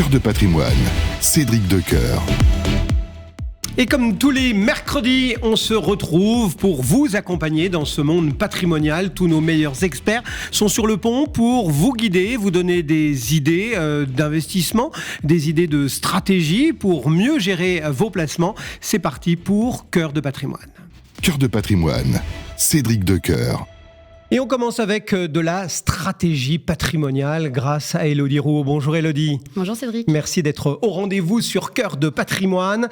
Cœur de patrimoine, Cédric Decoeur. Et comme tous les mercredis, on se retrouve pour vous accompagner dans ce monde patrimonial. Tous nos meilleurs experts sont sur le pont pour vous guider, vous donner des idées d'investissement, des idées de stratégie pour mieux gérer vos placements. C'est parti pour Cœur de patrimoine. Cœur de patrimoine, Cédric Decoeur. Et on commence avec de la stratégie patrimoniale grâce à Élodie Rouault. Bonjour Élodie. Bonjour Cédric. Merci d'être au rendez-vous sur Cœur de patrimoine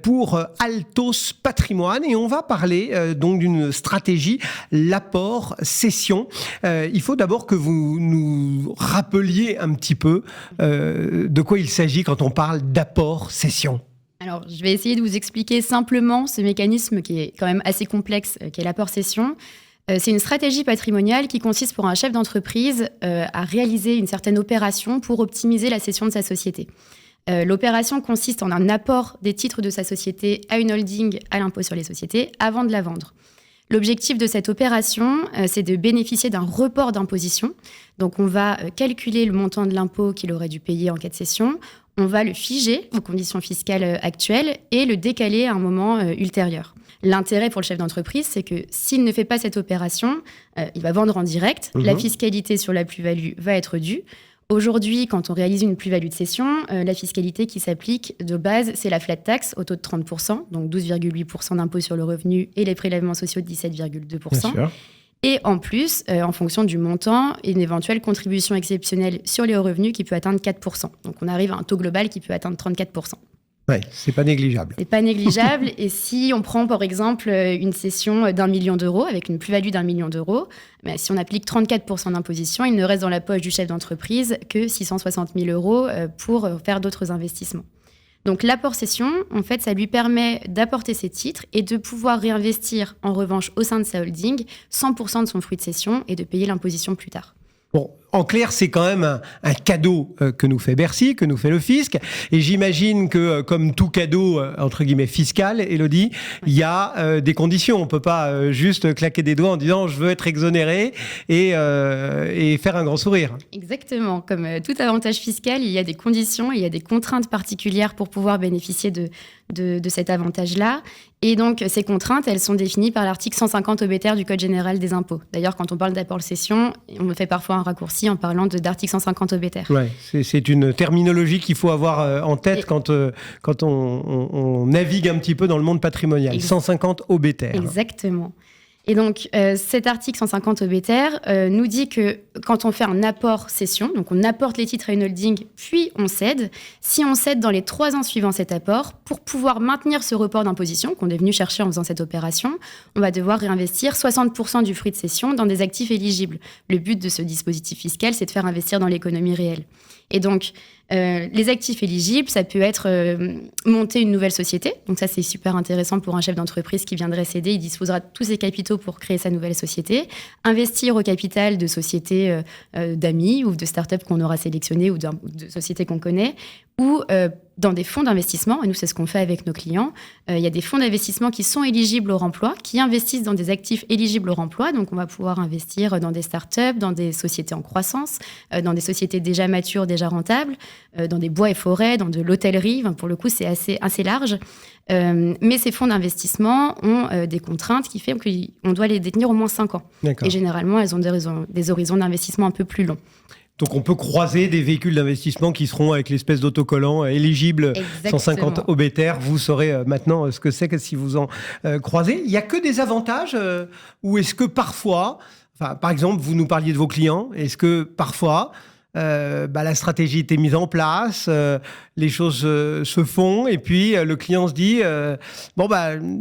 pour Altos Patrimoine. Et on va parler donc d'une stratégie, l'apport cession. Il faut d'abord que vous nous rappeliez un petit peu de quoi il s'agit quand on parle d'apport cession. Alors, je vais essayer de vous expliquer simplement ce mécanisme qui est quand même assez complexe, qui est l'apport cession. C'est une stratégie patrimoniale qui consiste pour un chef d'entreprise à réaliser une certaine opération pour optimiser la cession de sa société. L'opération consiste en un apport des titres de sa société à une holding à l'impôt sur les sociétés avant de la vendre. L'objectif de cette opération, c'est de bénéficier d'un report d'imposition. Donc, on va calculer le montant de l'impôt qu'il aurait dû payer en cas de cession. On va le figer aux conditions fiscales actuelles et le décaler à un moment ultérieur. L'intérêt pour le chef d'entreprise, c'est que s'il ne fait pas cette opération, il va vendre en direct. La fiscalité sur la plus-value va être due. Aujourd'hui, quand on réalise une plus-value de cession, la fiscalité qui s'applique de base, c'est la flat tax au taux de 30%, donc 12,8% d'impôt sur le revenu et les prélèvements sociaux de 17,2%. Et en plus, en fonction du montant, une éventuelle contribution exceptionnelle sur les hauts revenus qui peut atteindre 4%. Donc on arrive à un taux global qui peut atteindre 34%. Oui, c'est pas négligeable. C'est pas négligeable. Et si on prend par exemple une cession d'1 million d'euros avec une plus-value d'1 million d'euros, si on applique 34% d'imposition, il ne reste dans la poche du chef d'entreprise que 660 000 euros pour faire d'autres investissements. Donc l'apport cession, en fait, ça lui permet d'apporter ses titres et de pouvoir réinvestir en revanche au sein de sa holding 100% de son fruit de cession et de payer l'imposition plus tard. Bon, en clair, c'est quand même un cadeau que nous fait Bercy, que nous fait le fisc. Et j'imagine que, comme tout cadeau, entre guillemets, fiscal, Élodie, il y a des conditions. On ne peut pas juste claquer des doigts en disant « je veux être exonéré » et faire un grand sourire. Exactement. Comme tout avantage fiscal, il y a des conditions, il y a des contraintes particulières pour pouvoir bénéficier de cet avantage-là. Et donc, ces contraintes, elles sont définies par l'article 150 obéter du Code général des impôts. D'ailleurs, quand on parle d'apport cession, on fait parfois un raccourci en parlant d'article 150 obéter. Ouais, c'est une terminologie qu'il faut avoir en tête quand on navigue un petit peu dans le monde patrimonial. 150 obéter. Exactement. Et donc, cet article 150 obéter nous dit que quand on fait un apport cession, donc on apporte les titres à une holding, puis on cède. Si on cède dans les 3 ans suivant cet apport, pour pouvoir maintenir ce report d'imposition qu'on est venu chercher en faisant cette opération, on va devoir réinvestir 60% du fruit de cession dans des actifs éligibles. Le but de ce dispositif fiscal, c'est de faire investir dans l'économie réelle. Et donc, les actifs éligibles, ça peut être monter une nouvelle société. Donc ça, c'est super intéressant pour un chef d'entreprise qui viendrait céder. Il disposera de tous ses capitaux pour créer sa nouvelle société. Investir au capital de sociétés d'amis ou de startups qu'on aura sélectionnées ou de sociétés qu'on connaît. Ou dans des fonds d'investissement, et nous, c'est ce qu'on fait avec nos clients. Il y a des fonds d'investissement qui sont éligibles au remploi, qui investissent dans des actifs éligibles au remploi. Donc, on va pouvoir investir dans des startups, dans des sociétés en croissance, dans des sociétés déjà matures, déjà rentables, dans des bois et forêts, dans de l'hôtellerie. Enfin, pour le coup, c'est assez large. Mais ces fonds d'investissement ont des contraintes qui font qu'on doit les détenir au moins 5 ans. D'accord. Et généralement, elles ont des horizons d'investissement un peu plus longs. Donc, on peut croiser des véhicules d'investissement qui seront avec l'espèce d'autocollant éligible. Exactement. 150 obéter. Vous saurez maintenant ce que c'est que si vous en croisez. Il n'y a que des avantages ou est-ce que parfois, par exemple, vous nous parliez de vos clients, est-ce que parfois, la stratégie était mise en place, les choses se font et puis le client se dit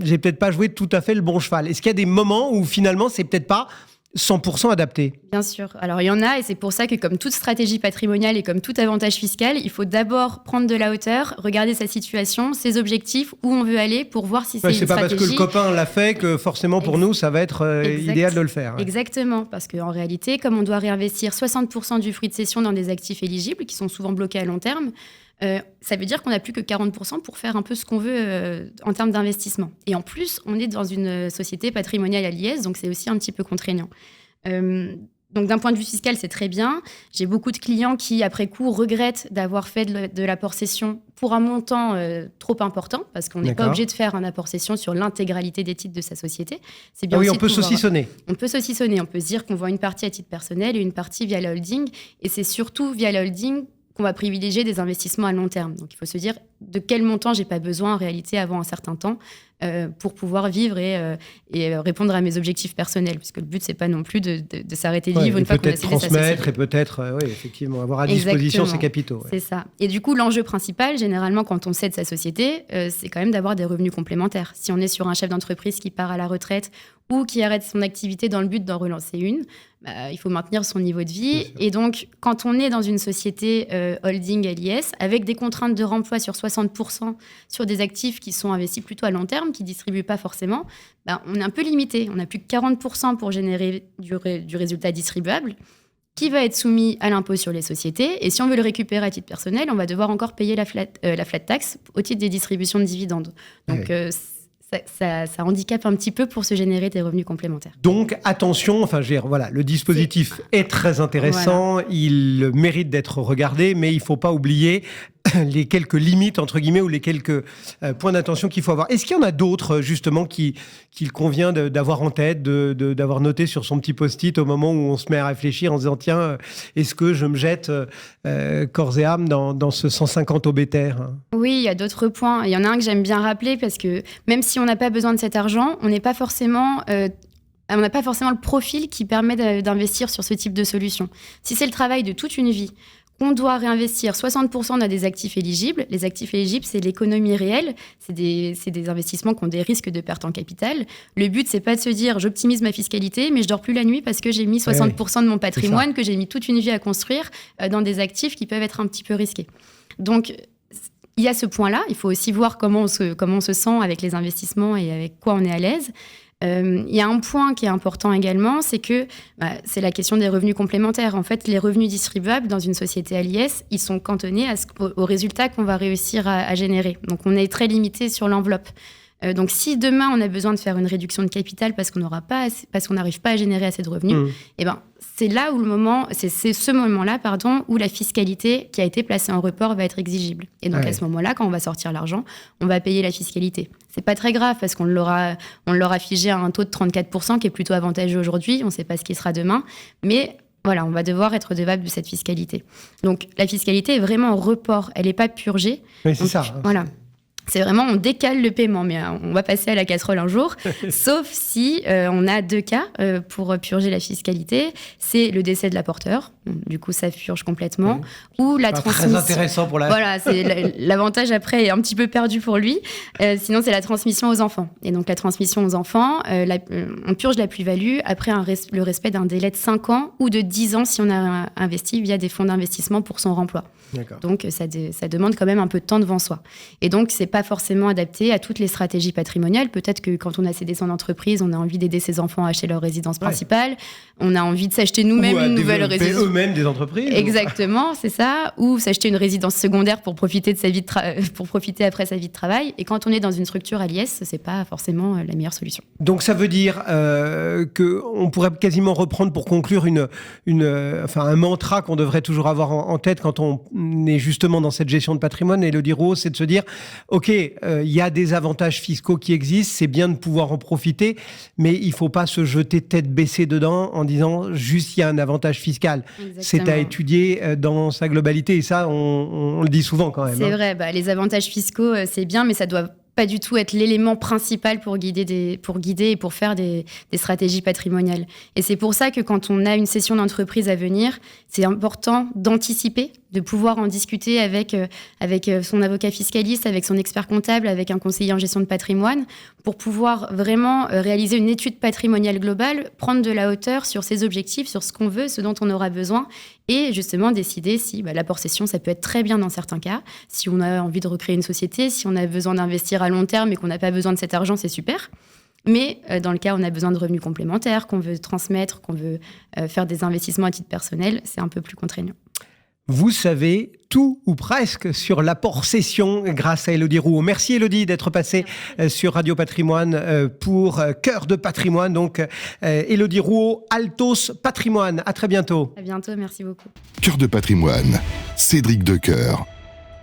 j'ai peut-être pas joué tout à fait le bon cheval. Est-ce qu'il y a des moments où finalement, c'est peut-être pas 100% adapté? Bien sûr. Alors, il y en a, et c'est pour ça que comme toute stratégie patrimoniale et comme tout avantage fiscal, il faut d'abord prendre de la hauteur, regarder sa situation, ses objectifs, où on veut aller pour voir si c'est une stratégie. C'est pas parce que le copain l'a fait que forcément pour nous, ça va être idéal de le faire. Hein. Exactement, parce qu'en réalité, comme on doit réinvestir 60% du fruit de cession dans des actifs éligibles qui sont souvent bloqués à long terme, ça veut dire qu'on n'a plus que 40% pour faire un peu ce qu'on veut en termes d'investissement. Et en plus, on est dans une société patrimoniale à l'IS, donc c'est aussi un petit peu contraignant. Donc, d'un point de vue fiscal, c'est très bien. J'ai beaucoup de clients qui, après coup, regrettent d'avoir fait de l'apport cession pour un montant trop important, parce qu'on n'est pas obligé de faire un apport cession sur l'intégralité des titres de sa société. C'est bien on peut saucissonner. On peut saucissonner. On peut se dire qu'on voit une partie à titre personnel et une partie via la holding. Et c'est surtout via la holding qu'on va privilégier des investissements à long terme. Donc, il faut se dire de quel montant j'ai pas besoin en réalité avant un certain temps pour pouvoir vivre et répondre à mes objectifs personnels. Parce que le but, c'est pas non plus de s'arrêter de vivre une fois qu'on a cédé sa société. Transmettre et peut-être, effectivement, avoir à disposition ses capitaux. Ouais. C'est ça. Et du coup, l'enjeu principal, généralement, quand on cède sa société, c'est quand même d'avoir des revenus complémentaires. Si on est sur un chef d'entreprise qui part à la retraite ou qui arrête son activité dans le but d'en relancer une, il faut maintenir son niveau de vie. Et donc, quand on est dans une société holding LIS, avec des contraintes de remploi sur 60% sur des actifs qui sont investis plutôt à long terme, qui ne distribuent pas forcément, on est un peu limité. On n'a plus que 40% pour générer du résultat distribuable qui va être soumis à l'impôt sur les sociétés. Et si on veut le récupérer à titre personnel, on va devoir encore payer la flat tax au titre des distributions de dividendes. Donc, ça handicape un petit peu pour se générer des revenus complémentaires. Donc, attention, le dispositif est très intéressant, il mérite d'être regardé, mais il ne faut pas oublier les quelques limites, entre guillemets, ou les quelques points d'attention qu'il faut avoir. Est-ce qu'il y en a d'autres, justement, qu'il convient d'avoir en tête, d'avoir noté sur son petit post-it au moment où on se met à réfléchir en se disant, tiens, est-ce que je me jette corps et âme dans ce 150 obétaire ? Oui, il y a d'autres points. Il y en a un que j'aime bien rappeler, parce que même si on n'a pas besoin de cet argent, on n'a pas forcément le profil qui permet d'investir sur ce type de solution. Si c'est le travail de toute une vie, on doit réinvestir 60% dans des actifs éligibles. Les actifs éligibles, c'est l'économie réelle. C'est des investissements qui ont des risques de perte en capital. Le but, c'est pas de se dire j'optimise ma fiscalité, mais je dors plus la nuit parce que j'ai mis 60% de mon patrimoine, que j'ai mis toute une vie à construire dans des actifs qui peuvent être un petit peu risqués. Donc, il y a ce point-là. Il faut aussi voir comment on se sent avec les investissements et avec quoi on est à l'aise. Il y a un point qui est important également, c'est que c'est la question des revenus complémentaires. En fait, les revenus distribuables dans une société à l'IS, ils sont cantonnés aux résultats qu'on va réussir à générer. Donc, on est très limité sur l'enveloppe. Donc, si demain, on a besoin de faire une réduction de capital parce qu'on n'arrive pas à générer assez de revenus, c'est là où c'est ce moment-là, où la fiscalité qui a été placée en report va être exigible. Et donc, à ce moment-là, quand on va sortir l'argent, on va payer la fiscalité. C'est pas très grave parce qu'on l'aura figé à un taux de 34% qui est plutôt avantageux aujourd'hui. On ne sait pas ce qui sera demain. Mais voilà, on va devoir être redevable de cette fiscalité. Donc, la fiscalité est vraiment en report. Elle n'est pas purgée. Oui, c'est ça. Voilà. C'est vraiment, on décale le paiement, mais on va passer à la casserole un jour, sauf si on a deux cas pour purger la fiscalité. C'est le décès de l'apporteur, du coup ça purge complètement, ou la transmission. Très intéressant pour la... Voilà, l'avantage après est un petit peu perdu pour lui. Sinon, c'est la transmission aux enfants. Et donc la transmission aux enfants, on purge la plus-value après le respect d'un délai de 5 ans ou de 10 ans si on a investi via des fonds d'investissement pour son remploi. D'accord. Donc ça demande quand même un peu de temps devant soi. Et donc c'est pas forcément adapté à toutes les stratégies patrimoniales. Peut-être que quand on a cédé son entreprise, on a envie d'aider ses enfants à acheter leur résidence principale. On a envie de s'acheter nous-mêmes une nouvelle résidence. Eux-mêmes des entreprises. Exactement, c'est ça. Ou s'acheter une résidence secondaire pour profiter de sa vie pour profiter après sa vie de travail. Et quand on est dans une structure à l'IS, c'est pas forcément la meilleure solution. Donc ça veut dire que on pourrait quasiment reprendre pour conclure un mantra qu'on devrait toujours avoir en tête quand on est justement dans cette gestion de patrimoine. Élodie Rouault, c'est de se dire OK, il y a des avantages fiscaux qui existent, c'est bien de pouvoir en profiter, mais il ne faut pas se jeter tête baissée dedans en disant juste il y a un avantage fiscal. Exactement. C'est à étudier dans sa globalité, et ça, on le dit souvent quand même. C'est vrai, les avantages fiscaux, c'est bien, mais ça doit pas du tout être l'élément principal pour guider et pour faire des stratégies patrimoniales. Et c'est pour ça que quand on a une cession d'entreprise à venir, c'est important d'anticiper, de pouvoir en discuter avec son avocat fiscaliste, avec son expert comptable, avec un conseiller en gestion de patrimoine, pour pouvoir vraiment réaliser une étude patrimoniale globale, prendre de la hauteur sur ses objectifs, sur ce qu'on veut, ce dont on aura besoin, et justement décider si l'apport cession, ça peut être très bien dans certains cas. Si on a envie de recréer une société, si on a besoin d'investir à long terme et qu'on n'a pas besoin de cet argent, c'est super. Mais dans le cas où on a besoin de revenus complémentaires, qu'on veut transmettre, qu'on veut faire des investissements à titre personnel, c'est un peu plus contraignant. Vous savez tout ou presque sur l'apport cession grâce à Élodie Rouault. Merci Élodie d'être passée sur Radio Patrimoine pour Cœur de Patrimoine. Donc Élodie Rouault, Altos Patrimoine. À très bientôt. À bientôt, merci beaucoup. Cœur de Patrimoine, Cédric Decoeur.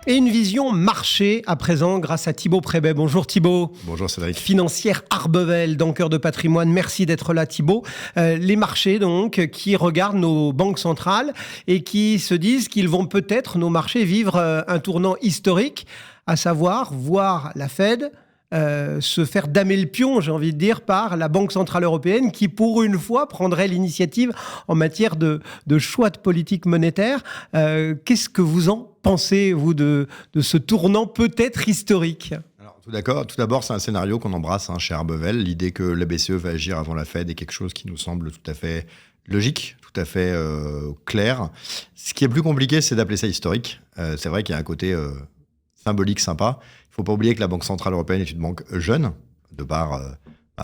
Et une vision marché à présent grâce à Thibaut Prébet. Bonjour Thibaut. Bonjour Cédric. Financière Arbevel dans Cœur de Patrimoine. Merci d'être là Thibaut. Les marchés donc qui regardent nos banques centrales et qui se disent qu'ils vont peut-être, nos marchés, vivre un tournant historique, à savoir voir la Fed se faire damer le pion, j'ai envie de dire, par la Banque Centrale Européenne qui, pour une fois, prendrait l'initiative en matière de choix de politique monétaire. Qu'est-ce que vous en pensez, vous, de ce tournant peut-être historique ? Alors, tout d'abord, c'est un scénario qu'on embrasse chez Arbevel. L'idée que la BCE va agir avant la Fed est quelque chose qui nous semble tout à fait logique, tout à fait clair. Ce qui est plus compliqué, c'est d'appeler ça historique. C'est vrai qu'il y a un côté symbolique sympa. Il ne faut pas oublier que la Banque Centrale Européenne est une banque jeune, de par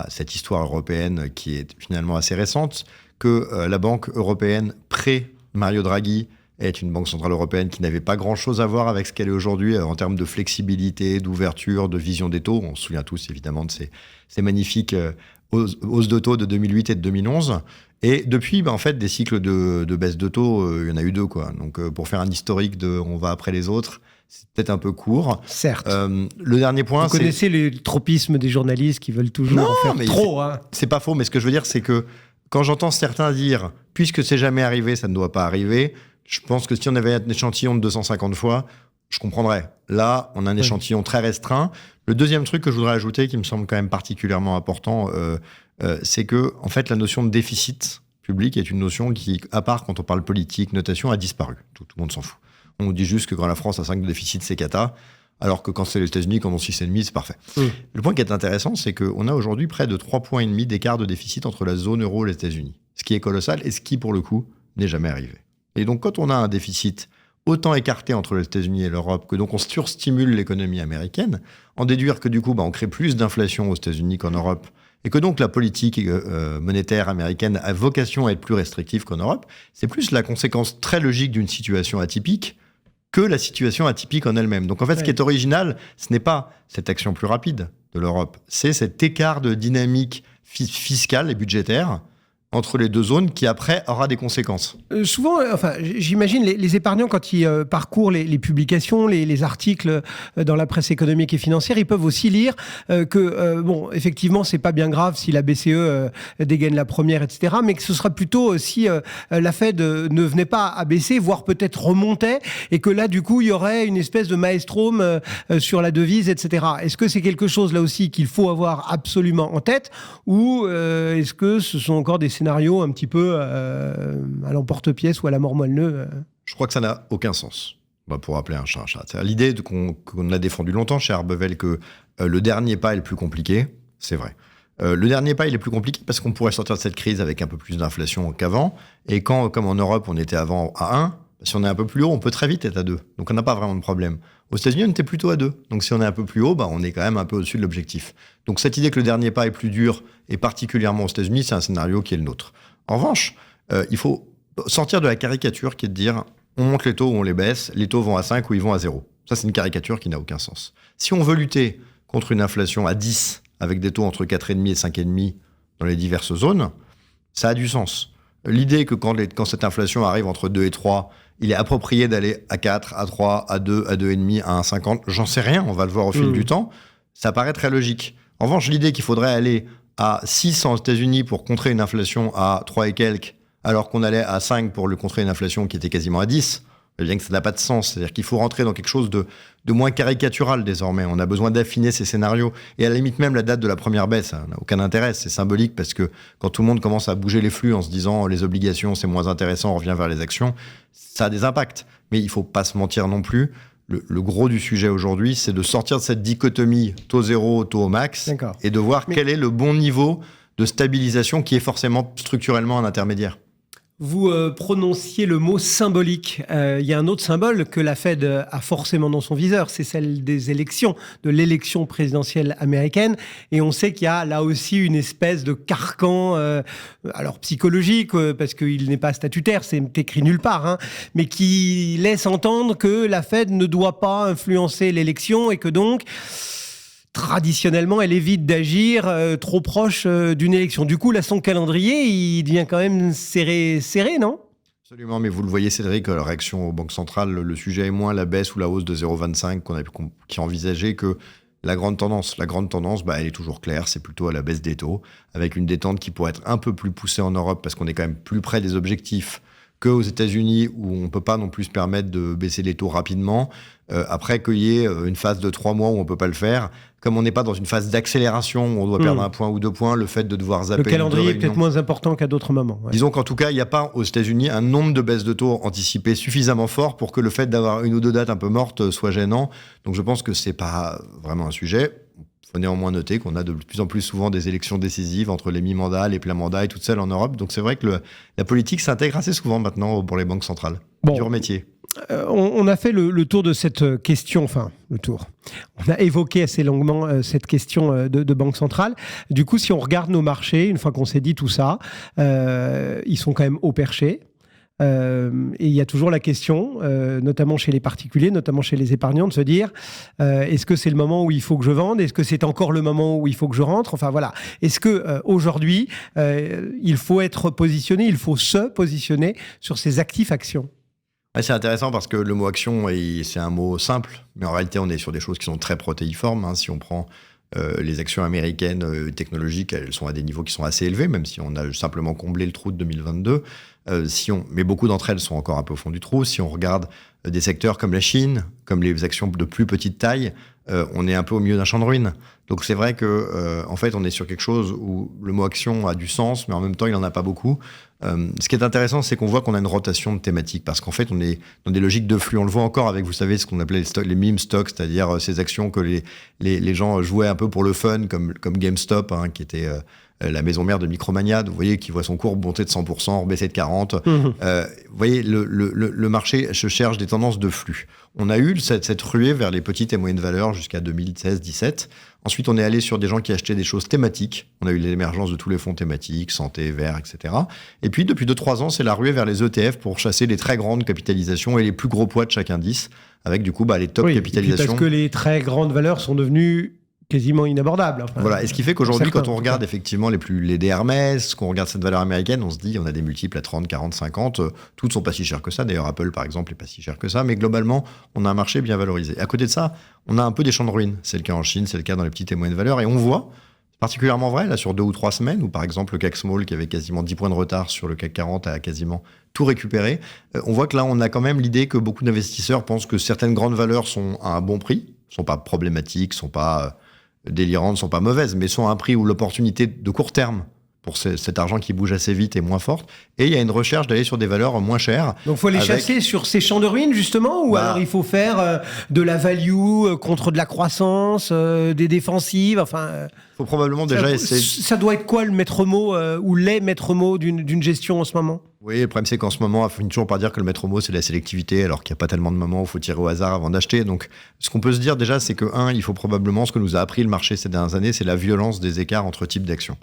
cette histoire européenne qui est finalement assez récente, que la Banque européenne pré-Mario Draghi est une Banque Centrale Européenne qui n'avait pas grand-chose à voir avec ce qu'elle est aujourd'hui en termes de flexibilité, d'ouverture, de vision des taux. On se souvient tous évidemment de ces magnifiques hausses de taux de 2008 et de 2011. Et depuis, en fait, des cycles de baisse de taux, il y en a eu deux, quoi. Donc, pour faire un historique de on va après les autres, c'est peut-être un peu court. Certes. Le dernier point, Vous connaissez le tropisme des journalistes qui veulent toujours en faire mais trop. C'est pas faux, mais ce que je veux dire, c'est que quand j'entends certains dire « puisque c'est jamais arrivé, ça ne doit pas arriver », je pense que si on avait un échantillon de 250 fois, je comprendrais. Là, on a un échantillon très restreint. Le deuxième truc que je voudrais ajouter, qui me semble quand même particulièrement important, c'est que, en fait, la notion de déficit public est une notion qui, à part quand on parle politique, notation, a disparu. Tout le monde s'en fout. On nous dit juste que quand la France a 5 de déficit, c'est cata, alors que quand c'est les États-Unis, quand on a 6,5, c'est parfait. Le point qui est intéressant, c'est qu'on a aujourd'hui près de 3,5 points d'écart de déficit entre la zone euro et les États-Unis. Ce qui est colossal et ce qui, pour le coup, n'est jamais arrivé. Et donc, quand on a un déficit autant écarté entre les États-Unis et l'Europe, que donc on surstimule l'économie américaine, en déduire que du coup, on crée plus d'inflation aux États-Unis qu'en Europe, et que donc la politique monétaire américaine a vocation à être plus restrictive qu'en Europe, c'est plus la conséquence très logique d'une situation atypique que la situation atypique en elle-même. Donc en fait, ce qui est original, ce n'est pas cette action plus rapide de l'Europe, c'est cet écart de dynamique fiscale et budgétaire entre les deux zones qui, après, aura des conséquences. Souvent, j'imagine, les épargnants, quand ils parcourent les publications, les articles dans la presse économique et financière, ils peuvent aussi lire que, effectivement, c'est pas bien grave si la BCE dégaine la première, etc., mais que ce sera plutôt si la Fed ne venait pas à baisser, voire peut-être remontait, et que là, du coup, il y aurait une espèce de maelstrom sur la devise, etc. Est-ce que c'est quelque chose, là aussi, qu'il faut avoir absolument en tête, ou est-ce que ce sont encore des scénario un petit peu à l'emporte-pièce ou à la mort moelle-neu. Je crois que ça n'a aucun sens, pour appeler un chat un chat. C'est l'idée qu'on a défendu longtemps chez Arbevel que le dernier pas est le plus compliqué, c'est vrai. Le dernier pas, il est plus compliqué parce qu'on pourrait sortir de cette crise avec un peu plus d'inflation qu'avant. Et quand, comme en Europe, on était avant à 1, si on est un peu plus haut, on peut très vite être à 2. Donc on n'a pas vraiment de problème. Aux États-Unis, on était plutôt à 2. Donc si on est un peu plus haut, on est quand même un peu au-dessus de l'objectif. Donc cette idée que le dernier pas est plus dur, et particulièrement aux États-Unis, c'est un scénario qui est le nôtre. En revanche, il faut sortir de la caricature qui est de dire on monte les taux ou on les baisse, les taux vont à 5 ou ils vont à 0. Ça, c'est une caricature qui n'a aucun sens. Si on veut lutter contre une inflation à 10, avec des taux entre 4,5 et 5,5 dans les diverses zones, ça a du sens. L'idée que quand cette inflation arrive entre 2 et 3, il est approprié d'aller à 4, à 3, à 2, à 2,5, à 1,50, j'en sais rien, on va le voir au fil du temps, ça paraît très logique. En revanche, l'idée qu'il faudrait aller à 6 aux États-Unis pour contrer une inflation à 3 et quelques, alors qu'on allait à 5 pour contrer une inflation qui était quasiment à 10, eh bien que ça n'a pas de sens. C'est-à-dire qu'il faut rentrer dans quelque chose de moins caricatural désormais. On a besoin d'affiner ces scénarios. Et à la limite même, la date de la première baisse, ça n'a aucun intérêt. C'est symbolique parce que quand tout le monde commence à bouger les flux en se disant les obligations, c'est moins intéressant, on revient vers les actions, ça a des impacts. Mais il ne faut pas se mentir non plus. Le gros du sujet aujourd'hui, c'est de sortir de cette dichotomie taux zéro, taux au max, et de voir quel est le bon niveau de stabilisation qui est forcément structurellement un intermédiaire. Vous prononciez le mot symbolique. Il y a un autre symbole que la Fed a forcément dans son viseur, c'est celle des élections, de l'élection présidentielle américaine. Et on sait qu'il y a là aussi une espèce de carcan, alors psychologique, parce qu'il n'est pas statutaire, c'est écrit nulle part, hein, mais qui laisse entendre que la Fed ne doit pas influencer l'élection et que donc, traditionnellement, elle évite d'agir trop proche d'une élection. Du coup, là, son calendrier, il devient quand même serré, non ? Absolument, mais vous le voyez, Cédric, la réaction aux banques centrales, le sujet est moins la baisse ou la hausse de 0,25 qui envisageait que la grande tendance, elle est toujours claire, c'est plutôt à la baisse des taux, avec une détente qui pourrait être un peu plus poussée en Europe, parce qu'on est quand même plus près des objectifs qu'aux États-Unis, où on ne peut pas non plus se permettre de baisser les taux rapidement. Après qu'il y ait une phase de 3 mois où on ne peut pas le faire, comme on n'est pas dans une phase d'accélération où on doit perdre 1 point ou 2 points, le fait de devoir zapper... Le calendrier est peut-être moins important qu'à d'autres moments. Ouais. Disons qu'en tout cas, il n'y a pas aux États-Unis un nombre de baisses de taux anticipées suffisamment fort pour que le fait d'avoir 1 ou 2 dates un peu mortes soit gênant. Donc je pense que ce n'est pas vraiment un sujet. Il faut néanmoins noter qu'on a de plus en plus souvent des élections décisives entre les mi-mandats, les pleins mandats et toutes celles en Europe. Donc c'est vrai que la politique s'intègre assez souvent maintenant pour les banques centrales. Dur métier. On a fait le tour de cette question, on a évoqué assez longuement cette question de banque centrale. Du coup, si on regarde nos marchés, une fois qu'on s'est dit tout ça, ils sont quand même haut perchés. Et il y a toujours la question, notamment chez les particuliers, notamment chez les épargnants, de se dire est-ce que c'est le moment où il faut que je vende ? Est-ce que c'est encore le moment où il faut que je rentre ? Enfin voilà. Est-ce que aujourd'hui, il faut être positionné, il faut se positionner sur ces actifs-actions ? Ouais, c'est intéressant parce que le mot action, c'est un mot simple, mais en réalité, on est sur des choses qui sont très protéiformes. Hein. Si on prend les actions américaines technologiques, elles sont à des niveaux qui sont assez élevés, même si on a simplement comblé le trou de 2022. Mais beaucoup d'entre elles sont encore un peu au fond du trou. Si on regarde des secteurs comme la Chine, comme les actions de plus petite taille, on est un peu au milieu d'un champ de ruines. Donc c'est vrai que en fait, on est sur quelque chose où le mot action a du sens, mais en même temps, il n'en a pas beaucoup. Ce qui est intéressant, c'est qu'on voit qu'on a une rotation de thématiques, parce qu'en fait, on est dans des logiques de flux. On le voit encore avec, vous savez, ce qu'on appelait les meme stocks, c'est-à-dire ces actions que les gens jouaient un peu pour le fun, comme GameStop, hein, qui était la maison mère de Micromania, vous voyez, qui voit son cours monter de 100%, baisser de 40%. Vous voyez, le marché se cherche des tendances de flux. On a eu cette ruée vers les petites et moyennes valeurs jusqu'à 2016-17. Ensuite, on est allé sur des gens qui achetaient des choses thématiques. On a eu l'émergence de tous les fonds thématiques, santé, vert, etc. Et puis, depuis 2-3 ans, c'est la ruée vers les ETF pour chasser les très grandes capitalisations et les plus gros poids de chaque indice, avec du coup les top capitalisations. Parce que les très grandes valeurs sont devenues quasiment inabordable. Enfin, voilà, et ce qui fait qu'aujourd'hui, quand on regarde effectivement les Hermès, qu'on regarde cette valeur américaine, on se dit on a des multiples à 30, 40, 50, toutes sont pas si chères que ça. D'ailleurs, Apple, par exemple, est pas si cher que ça, mais globalement, on a un marché bien valorisé. À côté de ça, on a un peu des champs de ruines. C'est le cas en Chine, c'est le cas dans les petites et moyennes valeurs, et on voit, particulièrement vrai, là, sur 2 ou 3 semaines, où par exemple, le CAC Small, qui avait quasiment 10 points de retard sur le CAC 40, a quasiment tout récupéré. On voit que là, on a quand même l'idée que beaucoup d'investisseurs pensent que certaines grandes valeurs sont à un bon prix, sont pas problématiques, sont pas délirantes, sont pas mauvaises, mais sont à un prix où l'opportunité de court terme pour cet argent qui bouge assez vite est moins forte. Et il y a une recherche d'aller sur des valeurs moins chères. Donc il faut les chasser sur ces champs de ruines, justement, ou alors il faut faire de la value contre de la croissance, des défensives, enfin... Il faut probablement déjà essayer... Ça doit être quoi le maître mot ou les maîtres mots d'une gestion en ce moment ? Oui, le problème c'est qu'en ce moment, on finit toujours par dire que le maître mot c'est la sélectivité, alors qu'il n'y a pas tellement de moments où il faut tirer au hasard avant d'acheter. Donc ce qu'on peut se dire déjà, c'est que, il faut probablement, ce que nous a appris le marché ces dernières années, c'est la violence des écarts entre types d'actions.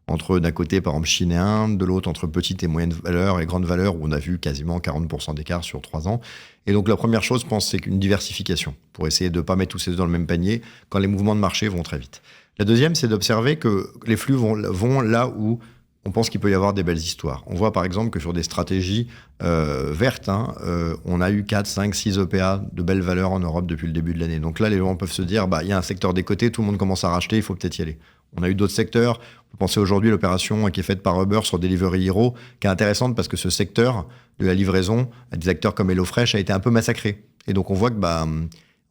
Entre d'un côté, par exemple, Chine et Inde, de l'autre, entre petites et moyennes valeurs et grandes valeurs, où on a vu quasiment 40% d'écart sur 3 ans. Et donc la première chose, je pense, c'est qu'une diversification, pour essayer de ne pas mettre tous ses œufs dans le même panier quand les mouvements de marché vont très vite. La deuxième, c'est d'observer que les flux vont là où on pense qu'il peut y avoir des belles histoires. On voit par exemple que sur des stratégies vertes, on a eu 4, 5, 6 EPA de belles valeurs en Europe depuis le début de l'année. Donc là, les gens peuvent se dire, il y a un secteur décoté, tout le monde commence à racheter, il faut peut-être y aller. On a eu d'autres secteurs. On peut penser aujourd'hui à l'opération qui est faite par Uber sur Delivery Hero, qui est intéressante parce que ce secteur de la livraison, à des acteurs comme HelloFresh, a été un peu massacré. Et donc on voit que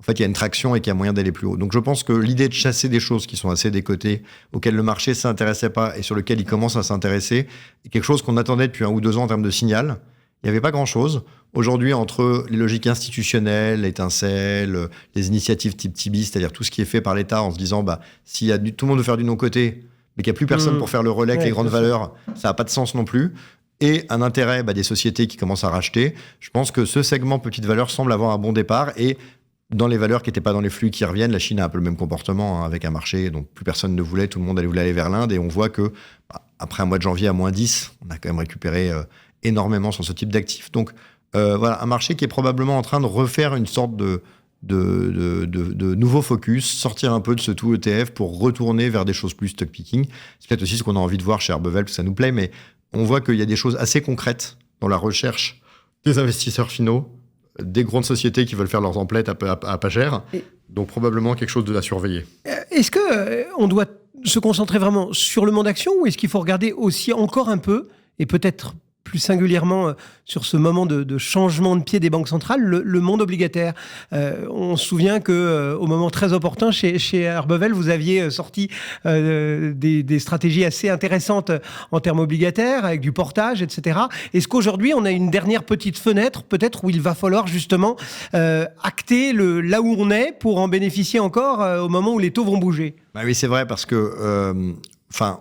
en fait, il y a une traction et qu'il y a moyen d'aller plus haut. Donc je pense que l'idée de chasser des choses qui sont assez décotées, auxquelles le marché ne s'intéressait pas et sur lesquelles il commence à s'intéresser, est quelque chose qu'on attendait depuis 1 ou 2 ans en termes de signal. Il n'y avait pas grand-chose. Aujourd'hui, entre les logiques institutionnelles, l'étincelle, les initiatives type Tibi, c'est-à-dire tout ce qui est fait par l'État en se disant si tout le monde veut faire du non-côté, mais qu'il n'y a plus personne pour faire le relais avec les grandes valeurs, ça n'a pas de sens non plus. et un intérêt des sociétés qui commencent à racheter, je pense que ce segment petite valeur semble avoir un bon départ. Et dans les valeurs qui n'étaient pas dans les flux qui reviennent, la Chine a un peu le même comportement avec un marché dont plus personne ne voulait, tout le monde voulait aller vers l'Inde. Et on voit que après un mois de janvier à moins 10, on a quand même récupéré énormément sur ce type d'actifs. Donc voilà, un marché qui est probablement en train de refaire une sorte de nouveau focus, sortir un peu de ce tout ETF pour retourner vers des choses plus stock picking. C'est peut-être aussi ce qu'on a envie de voir chez Arbevel, parce que ça nous plaît, mais on voit qu'il y a des choses assez concrètes dans la recherche des investisseurs finaux, des grandes sociétés qui veulent faire leurs emplettes à pas cher. Donc probablement quelque chose à surveiller. Est-ce qu'on doit se concentrer vraiment sur le monde action, ou est-ce qu'il faut regarder aussi encore un peu, et peut-être plus singulièrement sur ce moment de changement de pied des banques centrales, le monde obligataire. On se souvient qu'au moment très opportun, chez Arbevel, vous aviez sorti des stratégies assez intéressantes en termes obligataires, avec du portage, etc. Est-ce qu'aujourd'hui, on a une dernière petite fenêtre, peut-être, où il va falloir justement acter là où on est pour en bénéficier encore au moment où les taux vont bouger? Oui, c'est vrai, parce que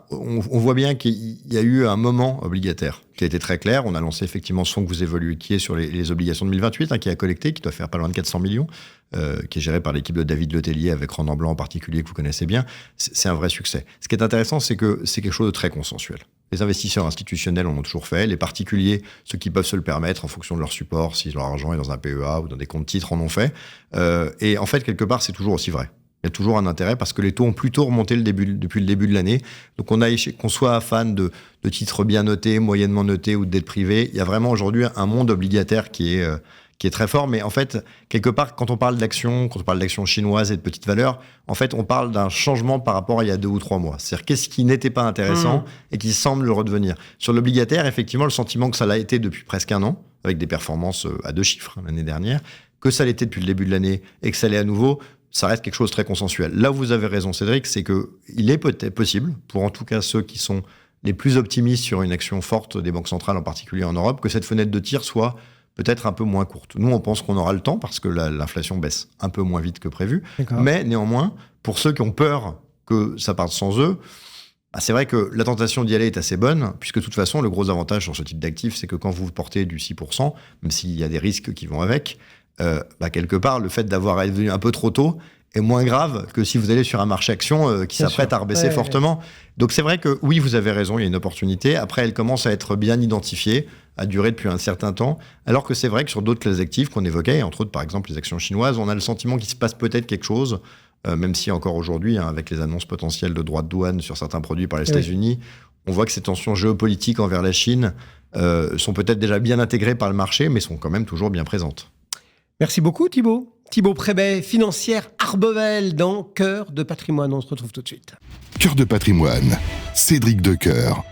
on voit bien qu'il y a eu un moment obligataire qui a été très clair. On a lancé effectivement ce fonds que vous évoluez, qui est sur les obligations 2028, qui a collecté, qui doit faire pas loin de 400 millions, qui est géré par l'équipe de David Letellier, avec Ronan Blanc en particulier, que vous connaissez bien. C'est un vrai succès. Ce qui est intéressant, c'est que c'est quelque chose de très consensuel. Les investisseurs institutionnels en ont toujours fait. Les particuliers, ceux qui peuvent se le permettre en fonction de leur support, si leur argent est dans un PEA ou dans des comptes titres, en ont fait. Et en fait, quelque part, c'est toujours aussi vrai. Il y a toujours un intérêt parce que les taux ont plutôt remonté depuis le début de l'année. Donc qu'on soit fan de titres bien notés, moyennement notés ou de dettes privées, il y a vraiment aujourd'hui un monde obligataire qui est très fort. Mais en fait, quelque part, quand on parle d'actions chinoises et de petites valeurs, en fait, on parle d'un changement par rapport à il y a 2 ou 3 mois. C'est-à-dire qu'est-ce qui n'était pas intéressant et qui semble le redevenir. Sur l'obligataire, effectivement, le sentiment que ça l'a été depuis presque un an, avec des performances à 2 chiffres l'année dernière, que ça l'était depuis le début de l'année et que ça l'est à nouveau, ça reste quelque chose de très consensuel. Là où vous avez raison, Cédric, c'est qu'il est peut-être possible, pour en tout cas ceux qui sont les plus optimistes sur une action forte des banques centrales, en particulier en Europe, que cette fenêtre de tir soit peut-être un peu moins courte. Nous, on pense qu'on aura le temps parce que l'inflation baisse un peu moins vite que prévu. D'accord. Mais néanmoins, pour ceux qui ont peur que ça parte sans eux, c'est vrai que la tentation d'y aller est assez bonne, puisque de toute façon, le gros avantage sur ce type d'actif, c'est que quand vous portez du 6%, même s'il y a des risques qui vont avec, quelque part, le fait d'avoir été un peu trop tôt est moins grave que si vous allez sur un marché action qui s'apprête à rebaisser fortement. Donc c'est vrai que oui, vous avez raison, il y a une opportunité. Après, elle commence à être bien identifiée, à durer depuis un certain temps, alors que c'est vrai que sur d'autres classes d'actifs qu'on évoquait, entre autres par exemple les actions chinoises, on a le sentiment qu'il se passe peut-être quelque chose, même si encore aujourd'hui, avec les annonces potentielles de droits de douane sur certains produits par les États-Unis, on voit que ces tensions géopolitiques envers la Chine sont peut-être déjà bien intégrées par le marché, mais sont quand même toujours bien présentes. Merci beaucoup Thibaut. Thibaut Prébet, financière Arbevel dans Cœur de Patrimoine. On se retrouve tout de suite. Cœur de Patrimoine, Cédric Decoeur.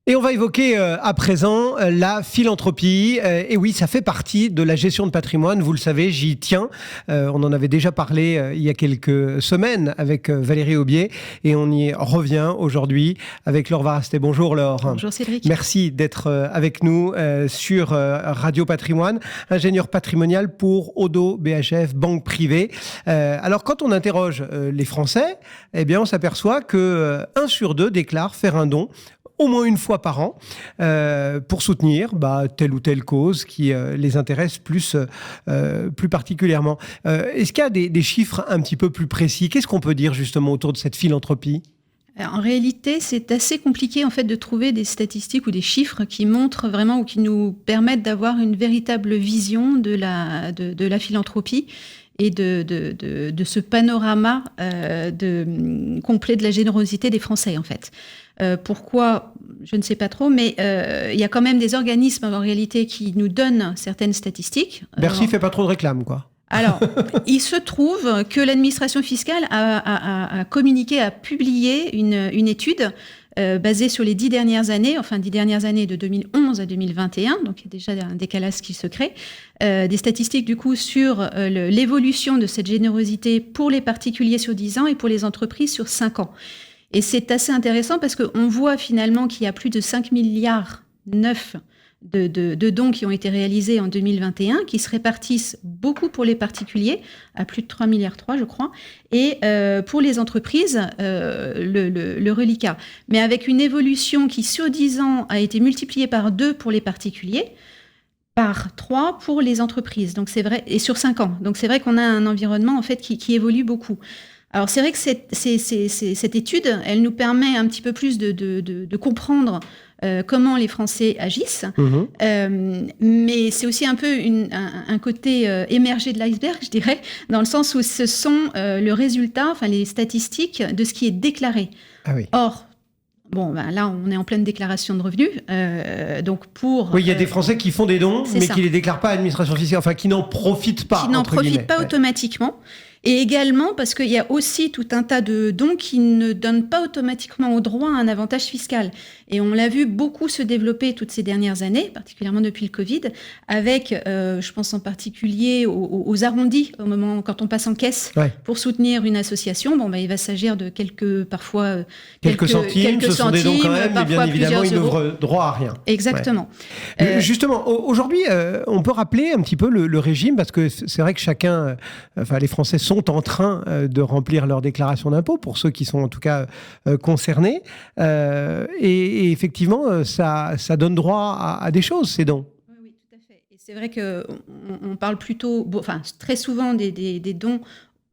Et on va évoquer à présent la philanthropie. Et oui, ça fait partie de la gestion de patrimoine. Vous le savez, j'y tiens. On en avait déjà parlé il y a quelques semaines avec Valérie Aubier. Et on y revient aujourd'hui avec Laure Varasté. Bonjour Laure. Bonjour Cédric. Merci d'être avec nous sur Radio Patrimoine. Ingénieur patrimonial pour Oddo BHF, banque privée. Alors quand on interroge les Français, eh bien on s'aperçoit que 1 sur 2 déclare faire un don au moins une fois par an, pour soutenir telle ou telle cause qui les intéresse plus particulièrement. Est-ce qu'il y a des chiffres un petit peu plus précis? Qu'est-ce qu'on peut dire justement autour de cette philanthropie? En réalité, c'est assez compliqué en fait de trouver des statistiques ou des chiffres qui montrent vraiment ou qui nous permettent d'avoir une véritable vision de la philanthropie et de ce panorama complet de la générosité des Français en fait. Pourquoi? Je ne sais pas trop, mais il y a quand même des organismes en réalité qui nous donnent certaines statistiques. Bercy fait pas trop de réclame, quoi. Alors, il se trouve que l'administration fiscale a communiqué, a publié une étude basée sur les 10 dernières années, enfin 10 dernières années de 2011 à 2021, donc il y a déjà un décalage qui se crée, des statistiques du coup sur l'évolution de cette générosité pour les particuliers sur 10 ans et pour les entreprises sur 5 ans. Et c'est assez intéressant parce qu'on voit finalement qu'il y a plus de 5,9 milliards de dons qui ont été réalisés en 2021, qui se répartissent beaucoup pour les particuliers, à plus de 3,3 milliards, je crois, et pour les entreprises, le reliquat. Mais avec une évolution qui, sur 10 ans, a été multipliée par 2 pour les particuliers, par 3 pour les entreprises. Donc c'est vrai, et sur 5 ans. Donc c'est vrai qu'on a un environnement en fait qui évolue beaucoup. Alors c'est vrai que cette étude, elle nous permet un petit peu plus de comprendre comment les Français agissent, mais c'est aussi un peu un côté émergé de l'iceberg, je dirais, dans le sens où ce sont le résultat, enfin les statistiques de ce qui est déclaré. Ah oui. Or, bon, ben là, on est en pleine déclaration de revenus. Donc oui, il y a des Français qui font des dons, mais qui ne les déclarent pas à l'administration fiscale, enfin qui n'en profitent pas. Qui n'en profitent pas automatiquement. Et également parce qu'il y a aussi tout un tas de dons qui ne donnent pas automatiquement au droit un avantage fiscal. Et on l'a vu beaucoup se développer toutes ces dernières années, particulièrement depuis le Covid, avec, je pense en particulier aux arrondis, au moment quand on passe en caisse pour soutenir une association. Bon, ben, il va s'agir de quelques centimes, ce sont des dons quand même, mais bien évidemment, ils n'ouvrent droit à rien. Exactement. Ouais. Justement, aujourd'hui, on peut rappeler un petit peu le régime, parce que c'est vrai que chacun, enfin les Français sont en train de remplir leur déclaration d'impôt, pour ceux qui sont en tout cas concernés. Et effectivement, ça donne droit à des choses, ces dons. Oui, tout à fait. Et c'est vrai qu'on parle plutôt, enfin très souvent des dons